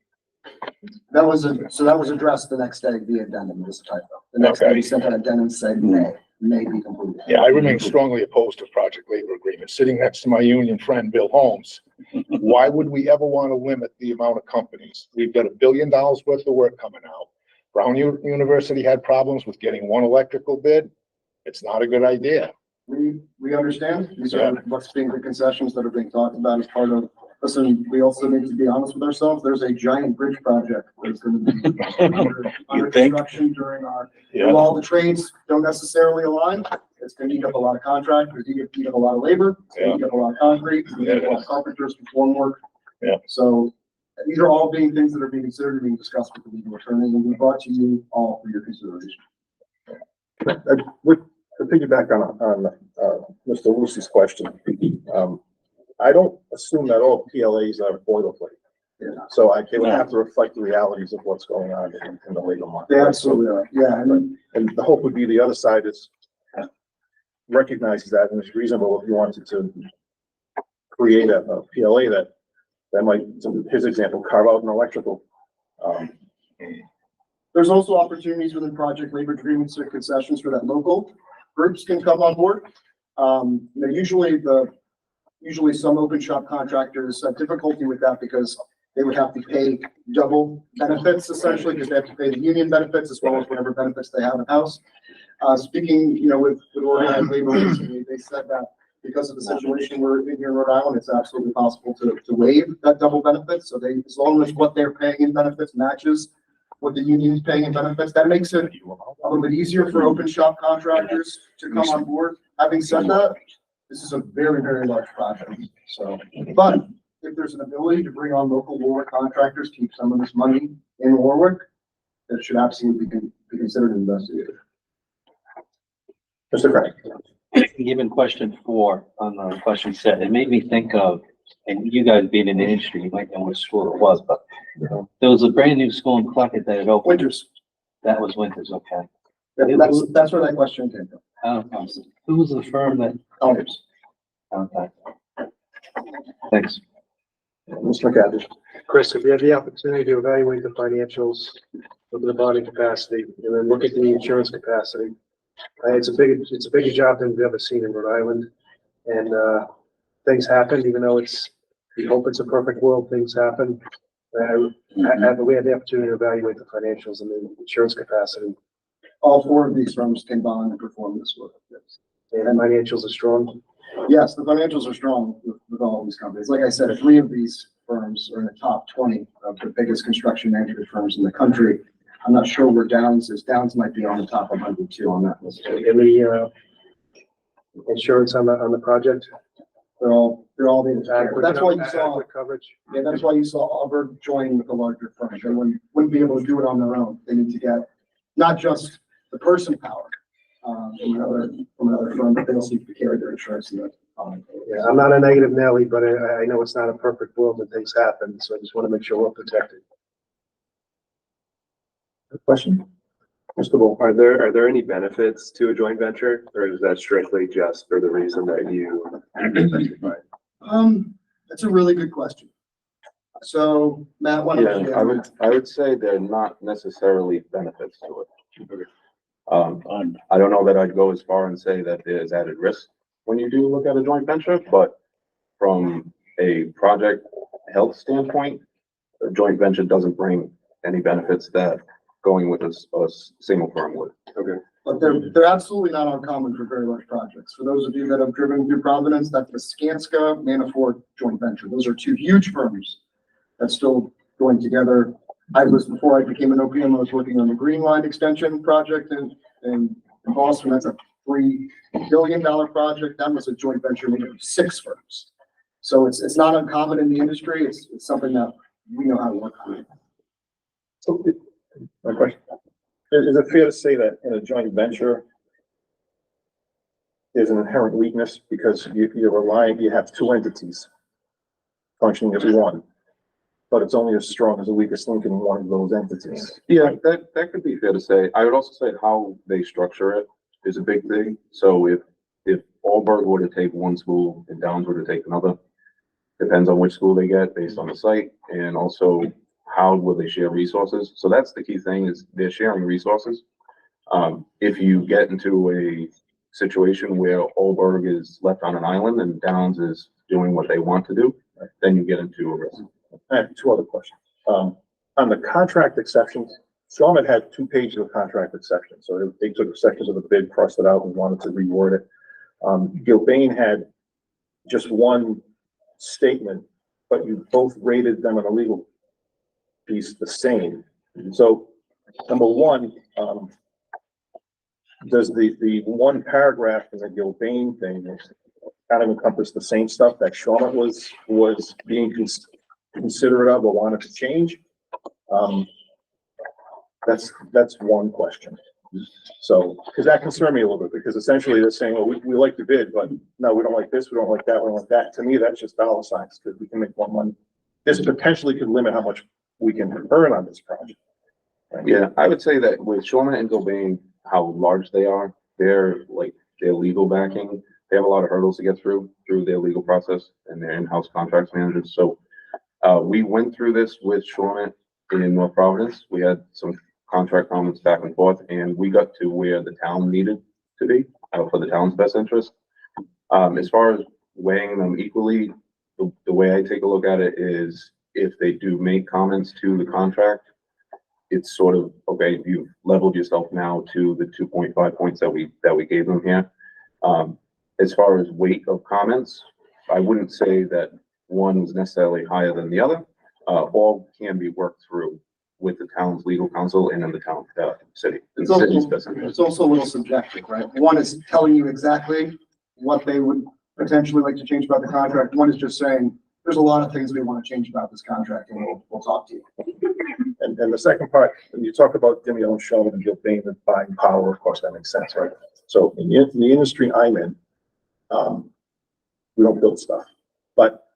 That was, so that was addressed the next day via addendum, just a typo. The next day we sent an addendum saying may be completed. Yeah, I remain strongly opposed to project labor agreements. Sitting next to my union friend, Bill Holmes. Why would we ever want to limit the amount of companies? We've got $1 billion worth of work coming out. Brown University had problems with getting one electrical bid. It's not a good idea. We understand. These are what's being the concessions that are being talked about as part of, listen, we also need to be honest with ourselves. There's a giant bridge project that's going to be under construction during our, while the trades don't necessarily align, it's going to eat up a lot of contractors, eat up a lot of labor, it's going to eat up a lot of concrete, it's going to eat up a lot of carpenters to form work. Yeah. So these are all being things that are being considered and being discussed with the legal attorney, and we brought to you all for your consideration. With to piggyback on Mr. Lucy's question, I don't assume that all PLAs are boilerplate. Yeah. So they would have to reflect the realities of what's going on in the labor market. They absolutely are. Yeah. And the hope would be the other side is recognizes that and it's reasonable if you wanted to create a PLA that might, his example, carve out an electrical. There's also opportunities within project labor agreements or concessions for that local groups can come on board. Usually some open shop contractors have difficulty with that because they would have to pay double benefits essentially because they have to pay the union benefits as well as whatever benefits they have in-house. Speaking, with organized labor recently, they said that because of the situation we're in here in Rhode Island, it's absolutely possible to waive that double benefit. So as long as what they're paying in benefits matches what the union is paying in benefits, that makes it a little bit easier for open shop contractors to come on board. Having said that, this is a very, very large project. So, but if there's an ability to bring on local Warwick contractors, keep some of this money in Warwick, that should absolutely be considered and investigated. Mr. Craig. Given question 4 on the question set, it made me think of, and you guys being in the industry, you might know what school it was, but there was a brand new school in Cleckett that had opened. Winters. That was Winters, okay. That's where that question came from. Oh, who was the firm that? Owners. Okay. Thanks. Mr. McAdams. Chris, if you had the opportunity to evaluate the financials, look at the bonding capacity, and then look at the insurance capacity, it's a bigger job than we've ever seen in Rhode Island. And things happen, even though we hope it's a perfect world, things happen. We had the opportunity to evaluate the financials and the insurance capacity. All 4 of these firms can bond and perform this work. And financials are strong. Yes, the financials are strong with all these companies. Like I said, 3 of these firms are in the top 20 of the biggest construction management firms in the country. I'm not sure where Downs is. Downs might be on the top 100 too on that list. And the insurance on the project. They're all being attacked. That's why you saw adequate coverage. Yeah, that's why you saw Auburn join with the larger firms. They wouldn't be able to do it on their own. They need to get not just the person power from another firm, but they also need to carry their insurance. Yeah, I'm not a negative Nelly, but I know it's not a perfect world and things happen, so I just want to make sure we're protected. Question? Mr. Bull. Are there any benefits to a joint venture, or is that strictly just for the reason that you specified? That's a really good question. So Matt, why don't you? I would say they're not necessarily benefits to it. I don't know that I'd go as far and say that there's added risk when you do look at a joint venture, but from a project health standpoint, a joint venture doesn't bring any benefits that going with a single firm would. Okay. But they're absolutely not uncommon for very large projects. For those of you that have driven through Providence, that's the Skanska Manafort joint venture. Those are 2 huge firms that's still going together. Before I became an OPM, I was working on the Green Line extension project in Boston. That's a $3 billion project. That was a joint venture made of 6 firms. So it's not uncommon in the industry. It's something that we know how to work on. So, my question, is it fair to say that in a joint venture, there's an inherent weakness because you have 2 entities functioning as one, but it's only as strong as the weakest link in one of those entities? Yeah, that could be fair to say. I would also say how they structure it is a big thing. So if Allberg were to take one school and Downs were to take another, depends on which school they get based on the site and also how will they share resources? So that's the key thing, is they're sharing resources. If you get into a situation where Oldburg is left on an island and Downs is doing what they want to do, then you get into a risk. I have two other questions. On the contract exceptions, Shawmut had 2 pages of contract exceptions, so they took sections of the bid, crossed it out, and wanted to reword it. Gilbane had just one statement, but you both rated them on a legal piece the same. So, number one, does the one paragraph in the Gilbane thing kind of encompass the same stuff that Shawmut was being considerate of or wanted to change? That's one question. So, because that concerned me a little bit, because essentially they're saying, well, we like the bid, but no, we don't like this, we don't like that, we don't like that. To me, that's just dollar signs, because we can make more money. This potentially could limit how much we can earn on this project. Right? Yeah, I would say that with Shawmut and Gilbane, how large they are, their legal backing, they have a lot of hurdles to get through their legal process and their in-house contracts managers. So we went through this with Shawmut in North Providence. We had some contract comments back and forth, and we got to where the town needed to be for the town's best interest. As far as weighing them equally, the way I take a look at it is, if they do make comments to the contract, it's sort of, okay, you've leveled yourself now to the 2.5 points that we gave them here. As far as weight of comments, I wouldn't say that one was necessarily higher than the other. All can be worked through with the town's legal counsel and in the town, city. It's also a little subjective, right? One is telling you exactly what they would potentially like to change about the contract. One is just saying, there's a lot of things we want to change about this contract, and we'll talk to you. And the second part, when you talk about Dimeo and Shawmut and Gilbane and buying power, of course, that makes sense, right? So in the industry I'm in, we don't build stuff, but,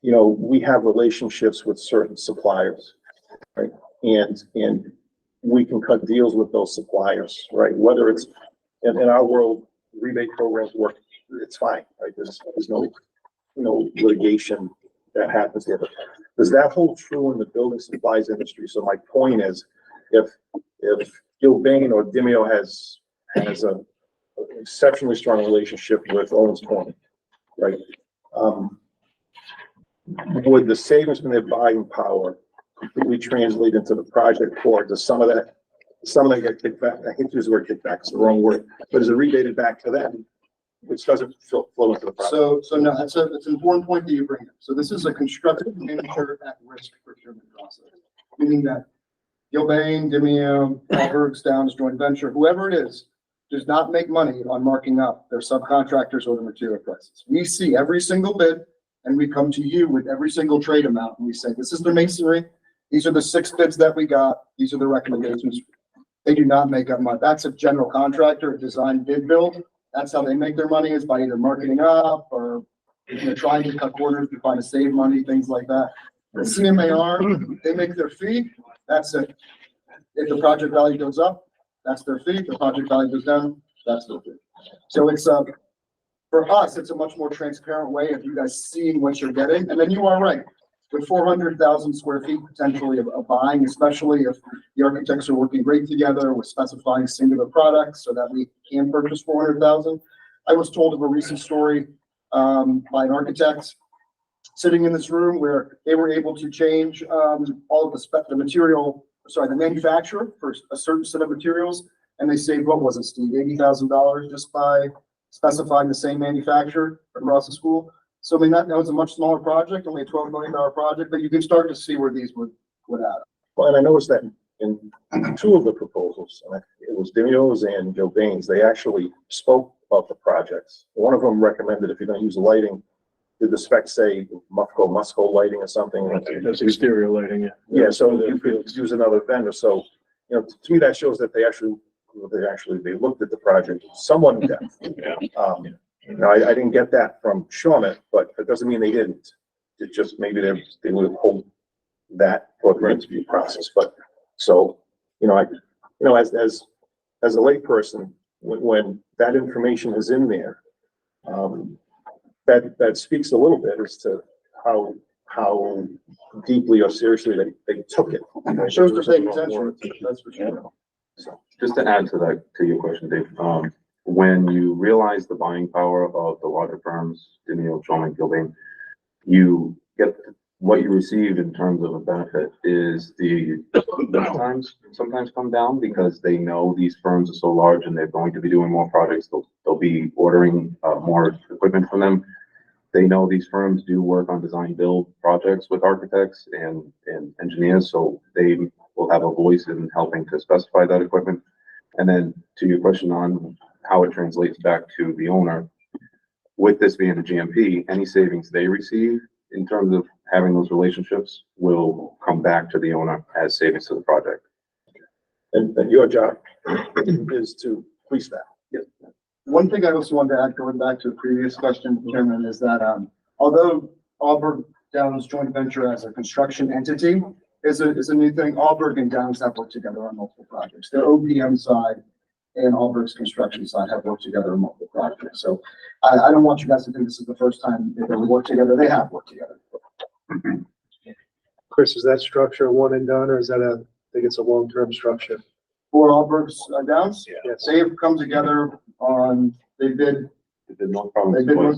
you know, we have relationships with certain suppliers, right? And we can cut deals with those suppliers, right? Whether it's, in our world, rebate programs work, it's fine, right? There's no litigation that happens there. But does that hold true in the building supplies industry? So my point is, if Gilbane or Dimeo has an exceptionally strong relationship with Owens Corning, right? Would the savings from their buying power completely translate into the project, or does some of that get kicked back? I hate to use the word kickback, it's the wrong word, but is it rebated back to them, which doesn't flow into the project? So no, it's an important point that you bring up. So this is a constructive manager at risk procurement process, meaning that Gilbane, Dimeo, Warwick, Downs joint venture, whoever it is, does not make money on marking up their subcontractors or the material prices. We see every single bid, and we come to you with every single trade amount, and we say, this is the masonry, these are the 6 bids that we got, these are the recommendations. They do not make up money. That's a general contractor, a design bid build. That's how they make their money, is by either marketing up or, you know, trying to cut corners to find to save money, things like that. The CMAR, they make their fee, that's it. If the project value goes up, that's their fee. If the project value goes down, that's their fee. So it's for us, it's a much more transparent way of you guys seeing what you're getting. And then you are right, with 400,000 square feet potentially of buying, especially if the architects are working great together with specifying singular products so that we can purchase 400,000. I was told of a recent story by an architect sitting in this room where they were able to change all of the manufacturer for a certain set of materials, and they saved, what was it, Steve, $80,000 just by specifying the same manufacturer across the school. So I mean, that was a much smaller project, only a $12 million project, but you can start to see where these would add up. Well, and I noticed that in 2 of the proposals, it was Dimeo's and Gilbane's, they actually spoke about the projects. One of them recommended, if you're gonna use lighting, did the spec say Musco lighting or something? That's exterior lighting, yeah. Yeah, so you could use another vendor. So, you know, to me, that shows that they looked at the project somewhat in depth. Yeah. Now, I didn't get that from Shawmut, but it doesn't mean they didn't. It just, maybe they would hold that for the interview process. But, so, as a layperson, when that information is in there, that speaks a little bit as to how how deeply or seriously they took it. Shows they're paying attention, that's for sure. So just to add to that, to your question, Dave, when you realize the buying power of the larger firms, Demio, Schulman, Gilbane, you get what you receive in terms of a benefit is the lead times sometimes come down because they know these firms are so large and they're going to be doing more projects. They'll be ordering more equipment from them. They know these firms do work on design build projects with architects and engineers, so they will have a voice in helping to specify that equipment. And then to your question on how it translates back to the owner, with this being a GMP, any savings they receive in terms of having those relationships will come back to the owner as savings to the project. And your job is to police that. Yes. One thing I also wanted to add, going back to a previous question, Chairman, is that, although Auburn Downs joint venture as a construction entity is a new thing, Auburn and Downs have worked together on multiple projects. Their OPM side and Auburg's construction side have worked together on multiple projects. So I don't want you guys to think this is the first time they've ever worked together. They have worked together. Chris, is that structure one and done, or is that I think it's a long-term structure? For Auburg's Downs, Yes. they've come together on, they bid North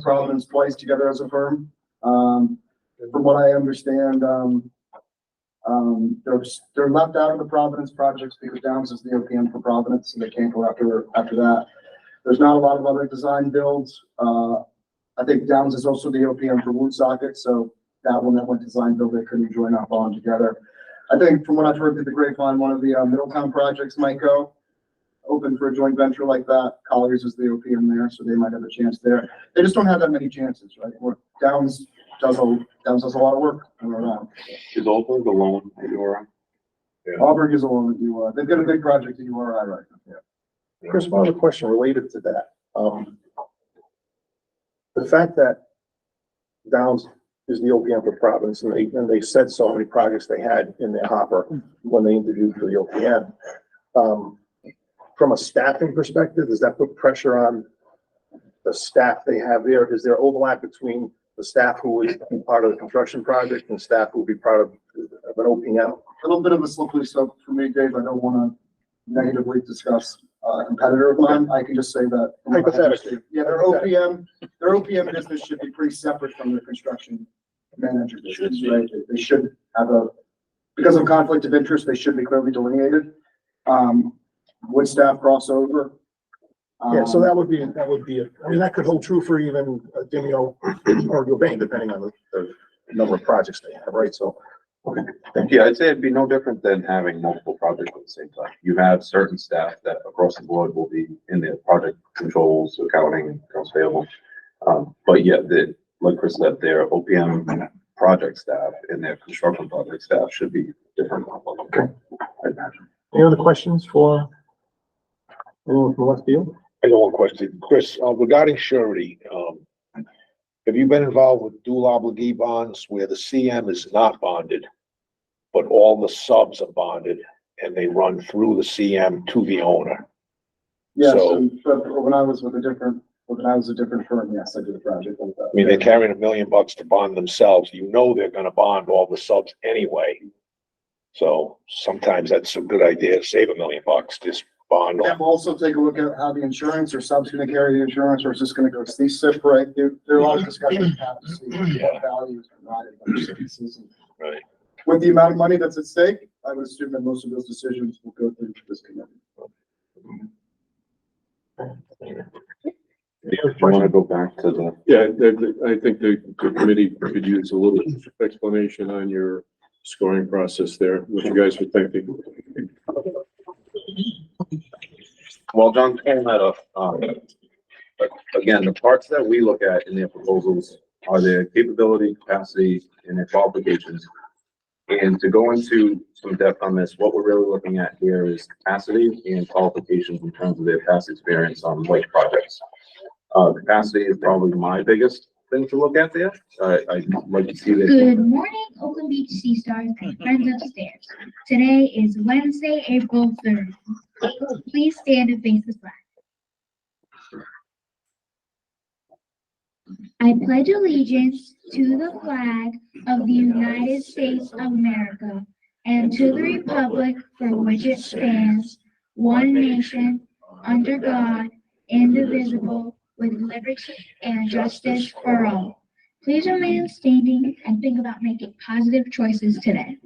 Providence twice together as a firm. From what I understand, they're left out of the Providence projects because Downs is the OPM for Providence, and they can't go after that. There's not a lot of other design builds. I think Downs is also the OPM for Woonsocket, so that one that went design build, they couldn't join up on together. I think from what I've heard through the grapevine, one of the Middletown projects might go open for a joint venture like that. Colliers is the OPM there, so they might have a chance there. They just don't have that many chances, right? Where Downs does a lot of work around. Is Auburn the loan at URI? Auburn is along with URI. They've got a big project at URI right now. Yeah. Chris, one other question related to that. The fact that Downs is the OPM for Providence, and they said so many projects they had in their hopper when they interviewed for the OPM. From a staffing perspective, does that put pressure on the staff they have there? Is there overlap between the staff who would be part of the construction project and staff who would be part of an OPM? A little bit of a slippery slope for me, Dave. I don't want to negatively discuss a competitor of mine. I can just say that. Hypothetically. Yeah, their OPM business should be pretty separate from their construction manager business, right? They should have because of conflict of interest, they should be clearly delineated. Would staff cross over? Yeah, so that would be, I mean, that could hold true for even Demio or Gilbane, depending on the number of projects they have, right? So, okay. Yeah, I'd say it'd be no different than having multiple projects at the same time. You have certain staff that across the board will be in the project controls, accounting, accounts payable. But yeah, like Chris said, their OPM project staff and their construction project staff should be different. Okay. I imagine. Any other questions for anyone from Westfield? I got one question, Chris, regarding surety, have you been involved with dual obligee bonds where the CM is not bonded, but all the subs are bonded and they run through the CM to the owner? Yes, So- but when I was a different firm, yes, I did a project like that. I mean, they're carrying $1 million to bond themselves. You know they're gonna bond all the subs anyway. So sometimes that's a good idea, save $1 million, just bond. And we'll also take a look at how the insurance or sub's gonna carry the insurance, or is this gonna go CSIP, right? There are a lot of discussions we have to see what value is provided by the services. Right. With the amount of money that's at stake, I would assume that most of those decisions will go through this committee. I want to go back to the, Yeah, I think the committee could use a little explanation on your scoring process there, what you guys were thinking. well, John came that up. But again, the parts that we look at in their proposals are their capability, capacity, and their qualifications. And to go into some depth on this, what we're really looking at here is capacity and qualifications in terms of their past experience on lake projects. Capacity is probably my biggest thing to look at there. I'd like to see that. Good morning, Oakland Beach Sea Stars and friends upstairs. Today is Wednesday, April 3rd. Please stand and face the flag. I pledge allegiance to the flag of the United States of America and to the republic for which it stands, one nation, under God, indivisible, with liberty and justice for all. Please remain standing and think about making positive choices today.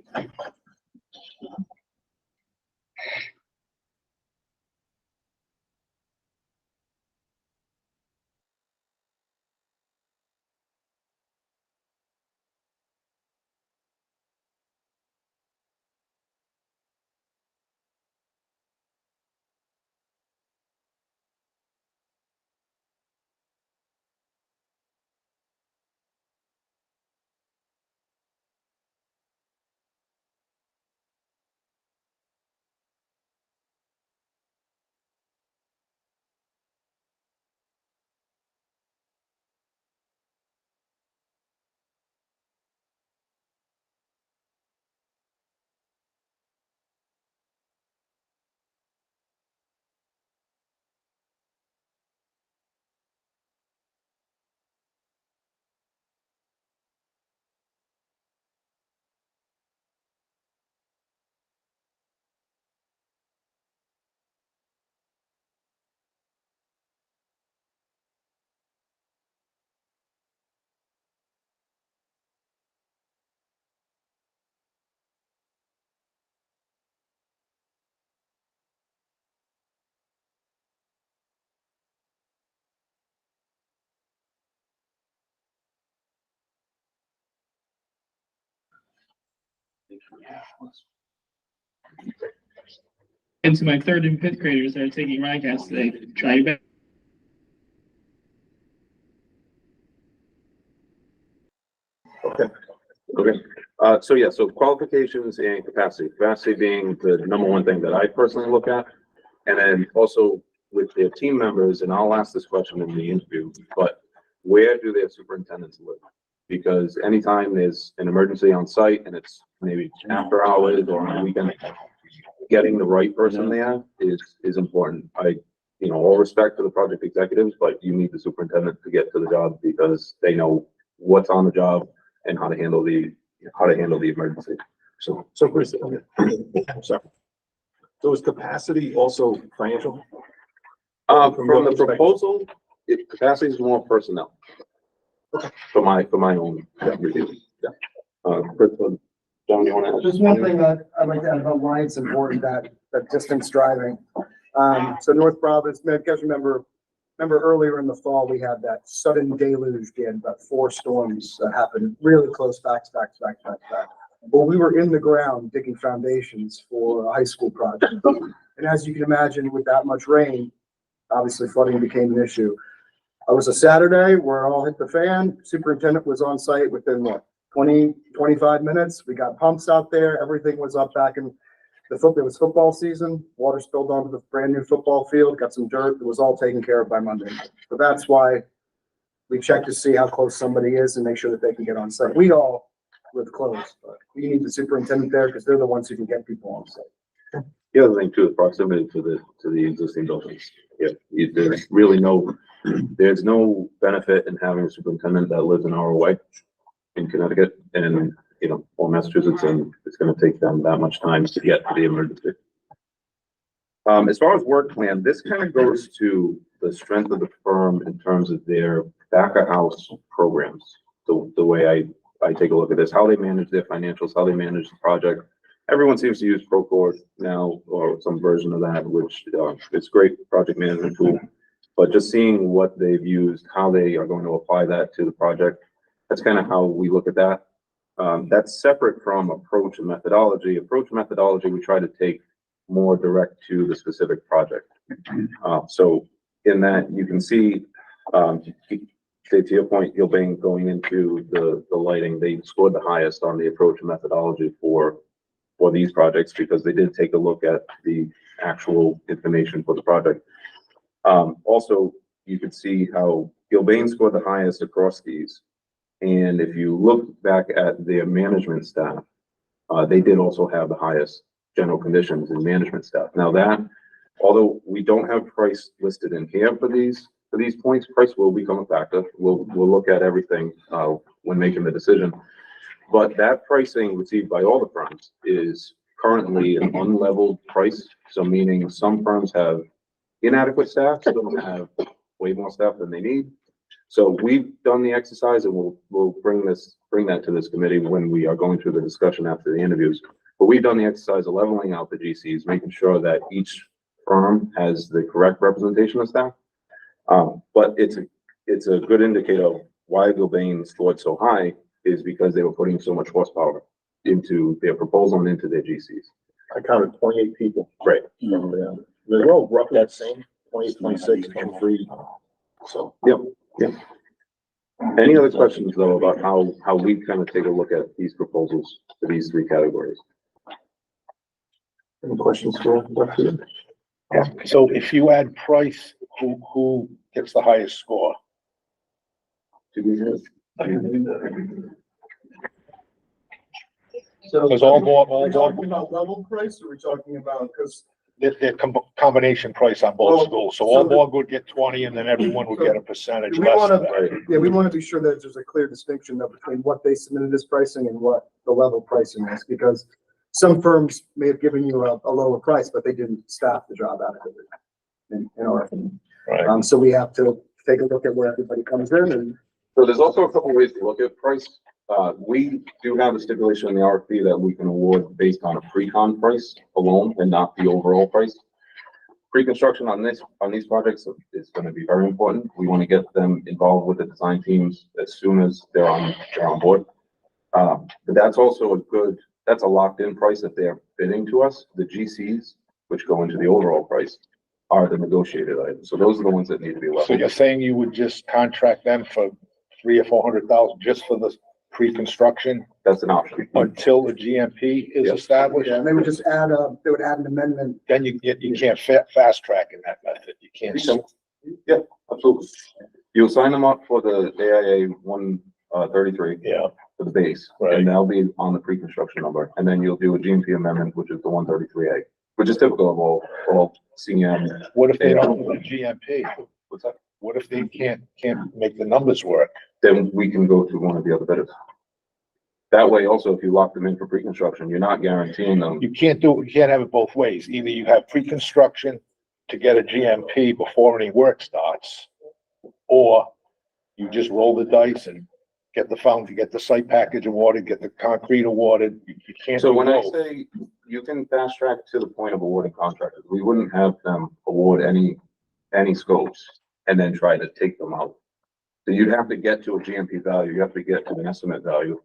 And to my third and fifth graders that are taking my class today, try your best. Okay, so qualifications and capacity being the number one thing that I personally look at. And then also with their team members, and I'll ask this question in the interview, but where do their superintendents live? Because anytime there's an emergency on site and it's maybe after hours or on a weekend, getting the right person there is important. All respect to the project executives, but you need the superintendent to get to the job because they know what's on the job and how to handle the emergency. Chris, I'm sorry. So is capacity also financial? From the proposal, capacity is more personnel. For my own review. Yeah. Chris, John, you want to add? Just one thing that I'd like to add about why it's important that distance driving. So North Providence, you guys remember earlier in the fall, we had that sudden deluge, we had about 4 storms that happened really close back to back to back to back to back. Well, we were in the ground digging foundations for a high school project. And as you can imagine, with that much rain, obviously flooding became an issue. It was a Saturday where it all hit the fan. Superintendent was on site within 25 minutes. We got pumps out there. Everything was up back in it was football season. Water spilled onto the brand new football field, got some dirt. It was all taken care of by Monday. So that's why we check to see how close somebody is and make sure that they can get on site. We all live close, but we need the superintendent there because they're the ones who can get people on site. The other thing too, the proximity to the existing buildings. There's no benefit in having a superintendent that lives an hour away in Connecticut and, or Massachusetts, and it's gonna take them that much time to get to the emergency. As far as work plan, this kind of goes to the strength of the firm in terms of their back of house programs. The way I take a look at this, how they manage their financials, how they manage the project. Everyone seems to use Procore now or some version of that, which it's great project management tool. But just seeing what they've used, how they are going to apply that to the project, that's kind of how we look at that. That's separate from approach and methodology. Approach and methodology, we try to take more direct to the specific project. So in that, you can see, to your point, Gilbane going into the lighting, they scored the highest on the approach and methodology for these projects because they did take a look at the actual information for the project. Also, you could see how Gilbane scored the highest across these. And if you look back at their management staff, they did also have the highest general conditions and management staff. Now that, although we don't have price listed in here for these, for these points, price will become a factor. We'll look at everything, when making the decision. But that pricing received by all the firms is currently an unleveled price. So meaning some firms have inadequate staff, some have way more staff than they need. So we've done the exercise and we'll bring that to this committee when we are going through the discussion after the interviews. But we've done the exercise of leveling out the GCs, making sure that each firm has the correct representation of staff. But it's a good indicator of why Gilbane scored so high is because they were putting so much horsepower into their proposal and into their GCs. I counted 28 people. Right. They're all roughly the same, 28, 26, 23. So. Yep. Any other questions though about how we kind of take a look at these proposals for these three categories? Any questions for Dr. Yeah, so if you add price, who gets the highest score? Because all Are we talking about level price, or are we talking about, because they're combination price on both schools, so all board would get 20 and then everyone would get a percentage We less. wanna, than that. yeah, we wanna be sure that there's a clear distinction though between what they submitted as pricing and what the level pricing is, because some firms may have given you a lower price, but they didn't staff the job adequately, in our opinion. Right. So we have to take a look at where everybody comes in and. So there's also a couple ways to look at price. We do have a stipulation in the RFP that we can award based on a pre-con price alone and not the overall price. Pre-construction on these projects is going to be very important. We want to get them involved with the design teams as soon as they're on board. But that's also that's a locked-in price that they're bidding to us. The GCs, which go into the overall price, are the negotiated items. So those are the ones that need to be So leveled. you're saying you would just contract them for 300,000 or 400,000 just for the pre-construction That's an option. until the GMP is Yep. established? Yeah, and they would just they would add an amendment. Then you can't fast track in that method. You can't. Yeah, absolutely. You'll sign them up for the AIA 133. Yeah. For the base, Right. and they'll be on the pre-construction number, and then you'll do a GMP amendment, which is the 133A, which is typical of all CM. What if they don't do the GMP? What's that? What if they can't make the numbers work? Then we can go to one of the other bidders. That way, also, if you lock them in for pre-construction, you're not guaranteeing them. You can't have it both ways. Either you have pre-construction to get a GMP before any work starts, or you just roll the dice and get the site package awarded, get the concrete awarded. You can't. So do when I both. say you can fast track to the point of awarding contractors, we wouldn't have them award any scopes and then try to take them out. So you'd have to get to a GMP value, you have to get to an estimate value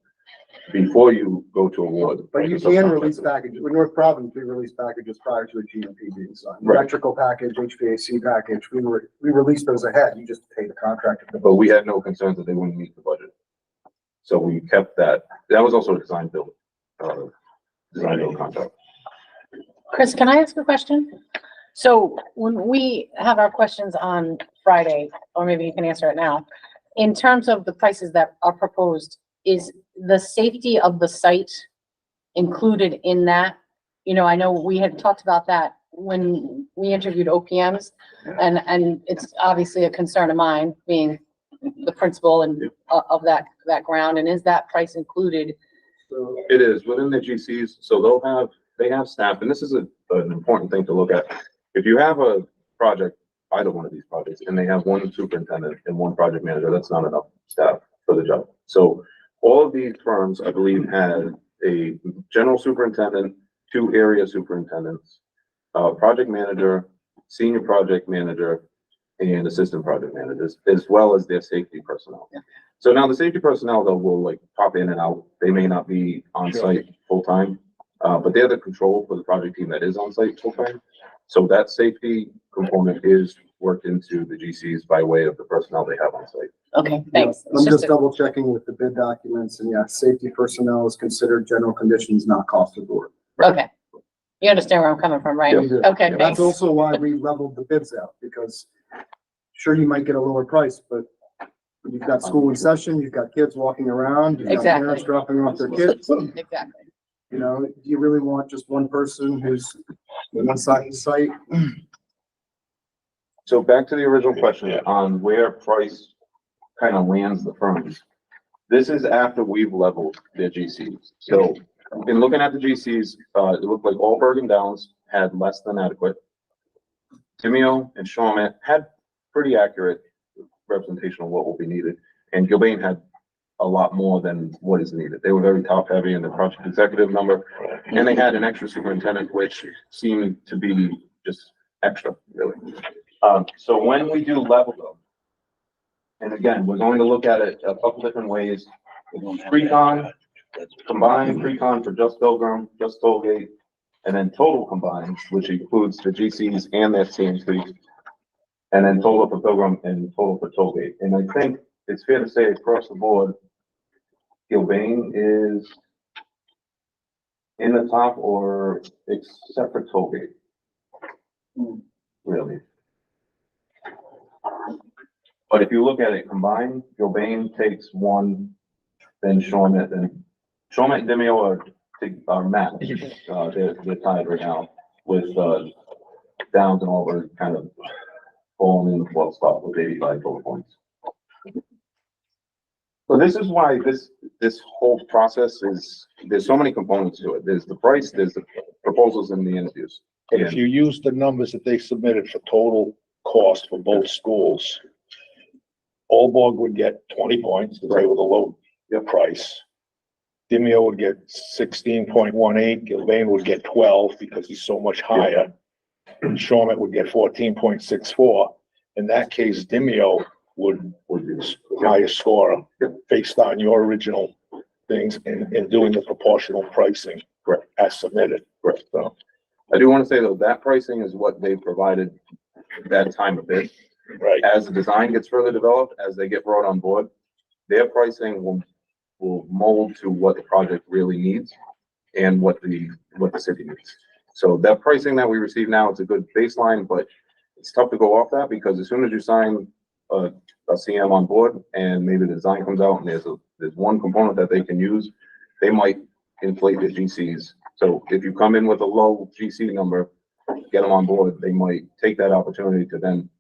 before you go to award. But you can release packages, with North Providence, we release packages prior to a GMP being signed. Right. Electrical package, HVAC package, we release those ahead, you just pay the contractor. But we had no concerns that they wouldn't meet the budget. So we kept that. That was also a design build contract. Chris, can I ask a question? So when we have our questions on Friday, or maybe you can answer it now, in terms of the prices that are proposed, is the safety of the site included in that? You know, I know we had talked about that when we interviewed OPMs, and it's obviously a concern of mine, being the principal and of that ground, and is that price included? It is within the GCs, so they have staff, and this is an important thing to look at. If you have a project, either one of these projects, and they have one superintendent and one project manager, that's not enough staff for the job. So all of these firms, I believe, had a general superintendent, 2 area superintendents, project manager, senior project manager, and assistant project managers, as well as their safety personnel. So now the safety personnel, though, will like pop in and out. They may not be on site full time, but they're the control for the project team that is on site full time. So that safety component is worked into the GCs by way of the personnel they have on site. Okay, thanks. I'm just double checking with the bid documents, and yeah, safety personnel is considered general conditions, not cost of work. Okay. You understand where I'm coming from, right? Yeah. Okay, That's thanks. also why we leveled the bids out, because sure, you might get a lower price, but you've got school in session, you've got kids walking around, you've got Exactly. parents dropping off their kids. Exactly. You know, do you really want just one person who's inside the site? So back to the original question on where price kind of lands the firms. This is after we've leveled their GCs. So in looking at the GCs, it looked like Allberg and Downs had less than adequate. Timeo and Shawmut had pretty accurate representation of what will be needed. And Gilbane had a lot more than what is needed. They were very top heavy in the project executive number. And they had an extra superintendent, which seemed to be just extra, really. So when we do level them, and again, we're going to look at it a couple different ways. Pre-con, combined pre-con for just Pilgrim, just Tollgate, and then total combined, which includes the GCs and their CMC, and then total for Pilgrim and total for Tollgate. And I think it's fair to say across the board, Gilbane is in the top, or except for Tollgate. Really. But if you look at it combined, Gilbane takes one, then Shawmut, and Demio are matched. They're tied right now with, Downs and Auburn kind of falling in the 12th spot with 85 total points. So this is why this whole process is, there's so many components to it. There's the price, there's the proposals and the interviews. But if you use the numbers that they submitted for total cost for both schools, Aalborg would get 20 points, because they were the low price. Demio would get 16.18, Gilbane would get 12 because he's so much higher. And Shawmut would get 14.64. In that case, Demio would be the highest scorer based on your original things and doing the proportional pricing as submitted. So I do want to say though, that pricing is what they provided that time of bid. Right. As the design gets further developed, as they get brought on board, their pricing will mold to what the project really needs and what the city needs. So that pricing that we receive now is a good baseline, but it's tough to go off that because as soon as you sign a CM on board and maybe the design comes out and there's one component that they can use, they might inflate the GCs. So if you come in with a low GC number, get them on board, they might take that opportunity to then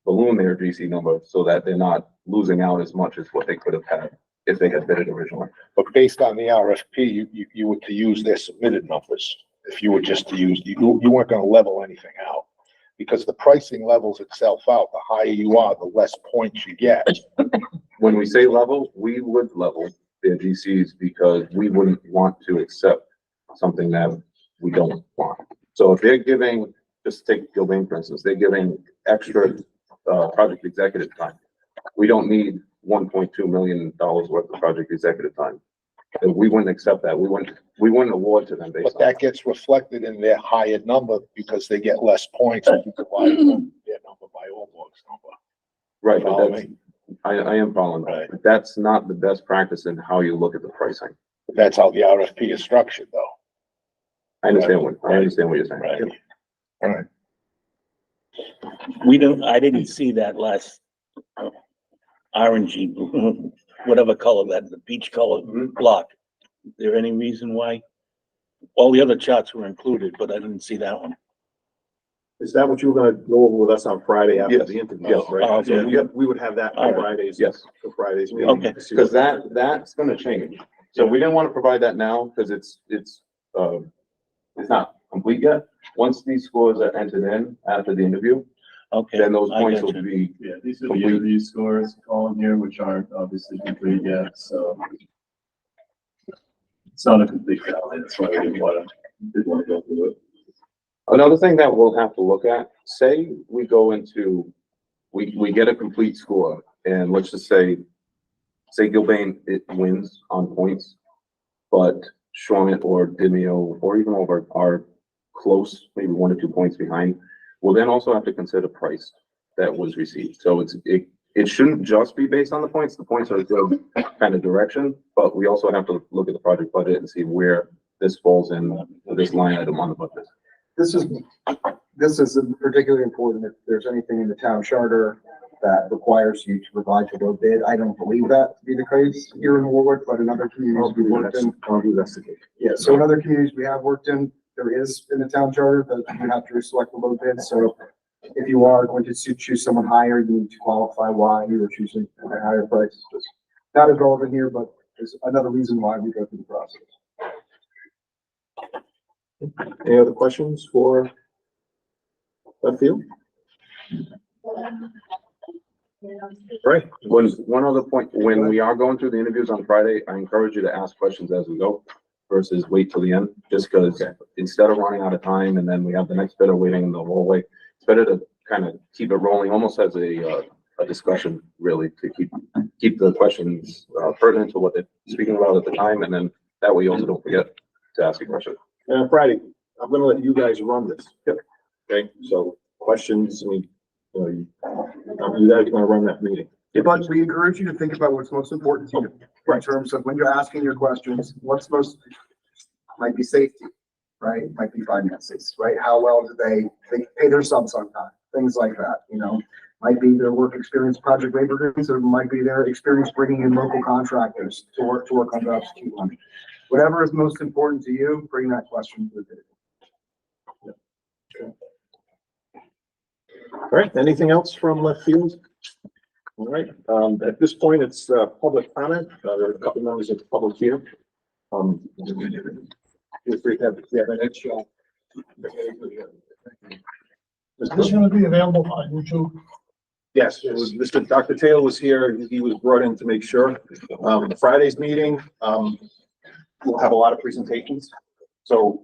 balloon their GC number so that they're not losing out as much as what they could have had if they had bid it originally. but based on the RFP, you were to use their submitted numbers. If you were just to use, you weren't gonna level anything out. Because the pricing levels itself out, the higher you are, the less points you get. When we say level, we would level their GCs because we wouldn't want to accept something that we don't want. So if they're giving, just take Gilbane for instance, they're giving extra project executive time. We don't need $1.2 million worth of project executive time. And we wouldn't accept that. We wouldn't award to them based But on that gets reflected in their higher number because they get less points if you divide their number by Aalborg's number. Right, Follow but that's, me? I am following that. But that's not the best practice in how you look at the pricing. That's how the RFP is structured though. I understand what you're saying. Right. All right. I didn't see that last orangey, whatever color that, the peach color block. Is there any reason why? All the other charts were included, but I didn't see that one. Is that what you were gonna go over with us on Friday after Yes. the interview? Yes. Right? So Yeah. we would have that All for right. Fridays. Yes. For Fridays. meeting Okay. to see Because what- that's gonna change. So we didn't want to provide that now because it's not complete yet. Once these scores are entered in after the interview, Okay. then those I points got will you. be, Yeah, these are the Complete. interview scores column here, which aren't obviously complete yet, so. It's not a complete tally, that's why we didn't want to go through it. another thing that we'll have to look at, say we go into, we get a complete score and let's just say Gilbane, it wins on points, but Shawmut or Demio or even over are close, maybe 1 or 2 points behind. We'll then also have to consider price that was received. So it shouldn't just be based on the points. The points are a good kind of direction, but we also have to look at the project budget and see where this falls in this line item on the budget. This is particularly important if there's anything in the town charter that requires you to provide the low bid. I don't believe that to be the case here in Warwick, but in other communities we worked in. Yeah, so in other communities we have worked in, there is in the town charter that you have to select the low bid. So if you are going to choose someone higher, you need to qualify why you are choosing a higher price. It's not as relevant here, but there's another reason why we go through the process. Any other questions for left field? Right. One other point, when we are going through the interviews on Friday, I encourage you to ask questions as we go versus wait till the end, just because instead of running out of time and then we have the next bit of waiting the whole way, it's better to kind of keep it rolling, almost as a discussion, really, to keep the questions pertinent to what they're speaking about at the time, and then that way you also don't forget to ask a question. Friday, I'm gonna let you guys run this. Okay, so questions, I mean, you guys are gonna run that meeting. But we encourage you to think about what's most important to you in terms of when you're asking your questions, what's most, might be safety, right? Might be finances, right? How well do they pay their subs on time? Things like that, you know, might be their work experience, project labor agreements, or it might be their experience bringing in local contractors to work on jobs to keep on. Whatever is most important to you, bring that question to the table. Okay. All right, anything else from left field? All right, at this point, it's public comment. There are a couple members of the public here. Feel free to have, Is this gonna be available on YouTube? Yes, it was, Dr. Taylor was here. He was brought in to make sure. Friday's meeting, we'll have a lot of presentations. So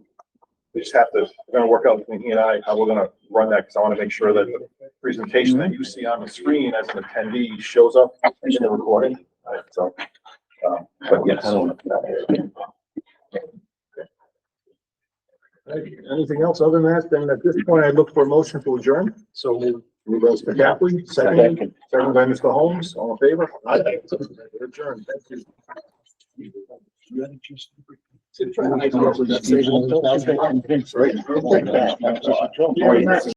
we just have to, we're gonna work out between he and I, how we're gonna run that, because I want to make sure that the presentation that you see on the screen as an attendee shows up in the recording. So, but yes. Anything else other than that? Then at this point, I look for a motion to adjourn. So move by Mr. Capri, second by Mr. Holmes, all in favor? Adjourn, thank you. Right.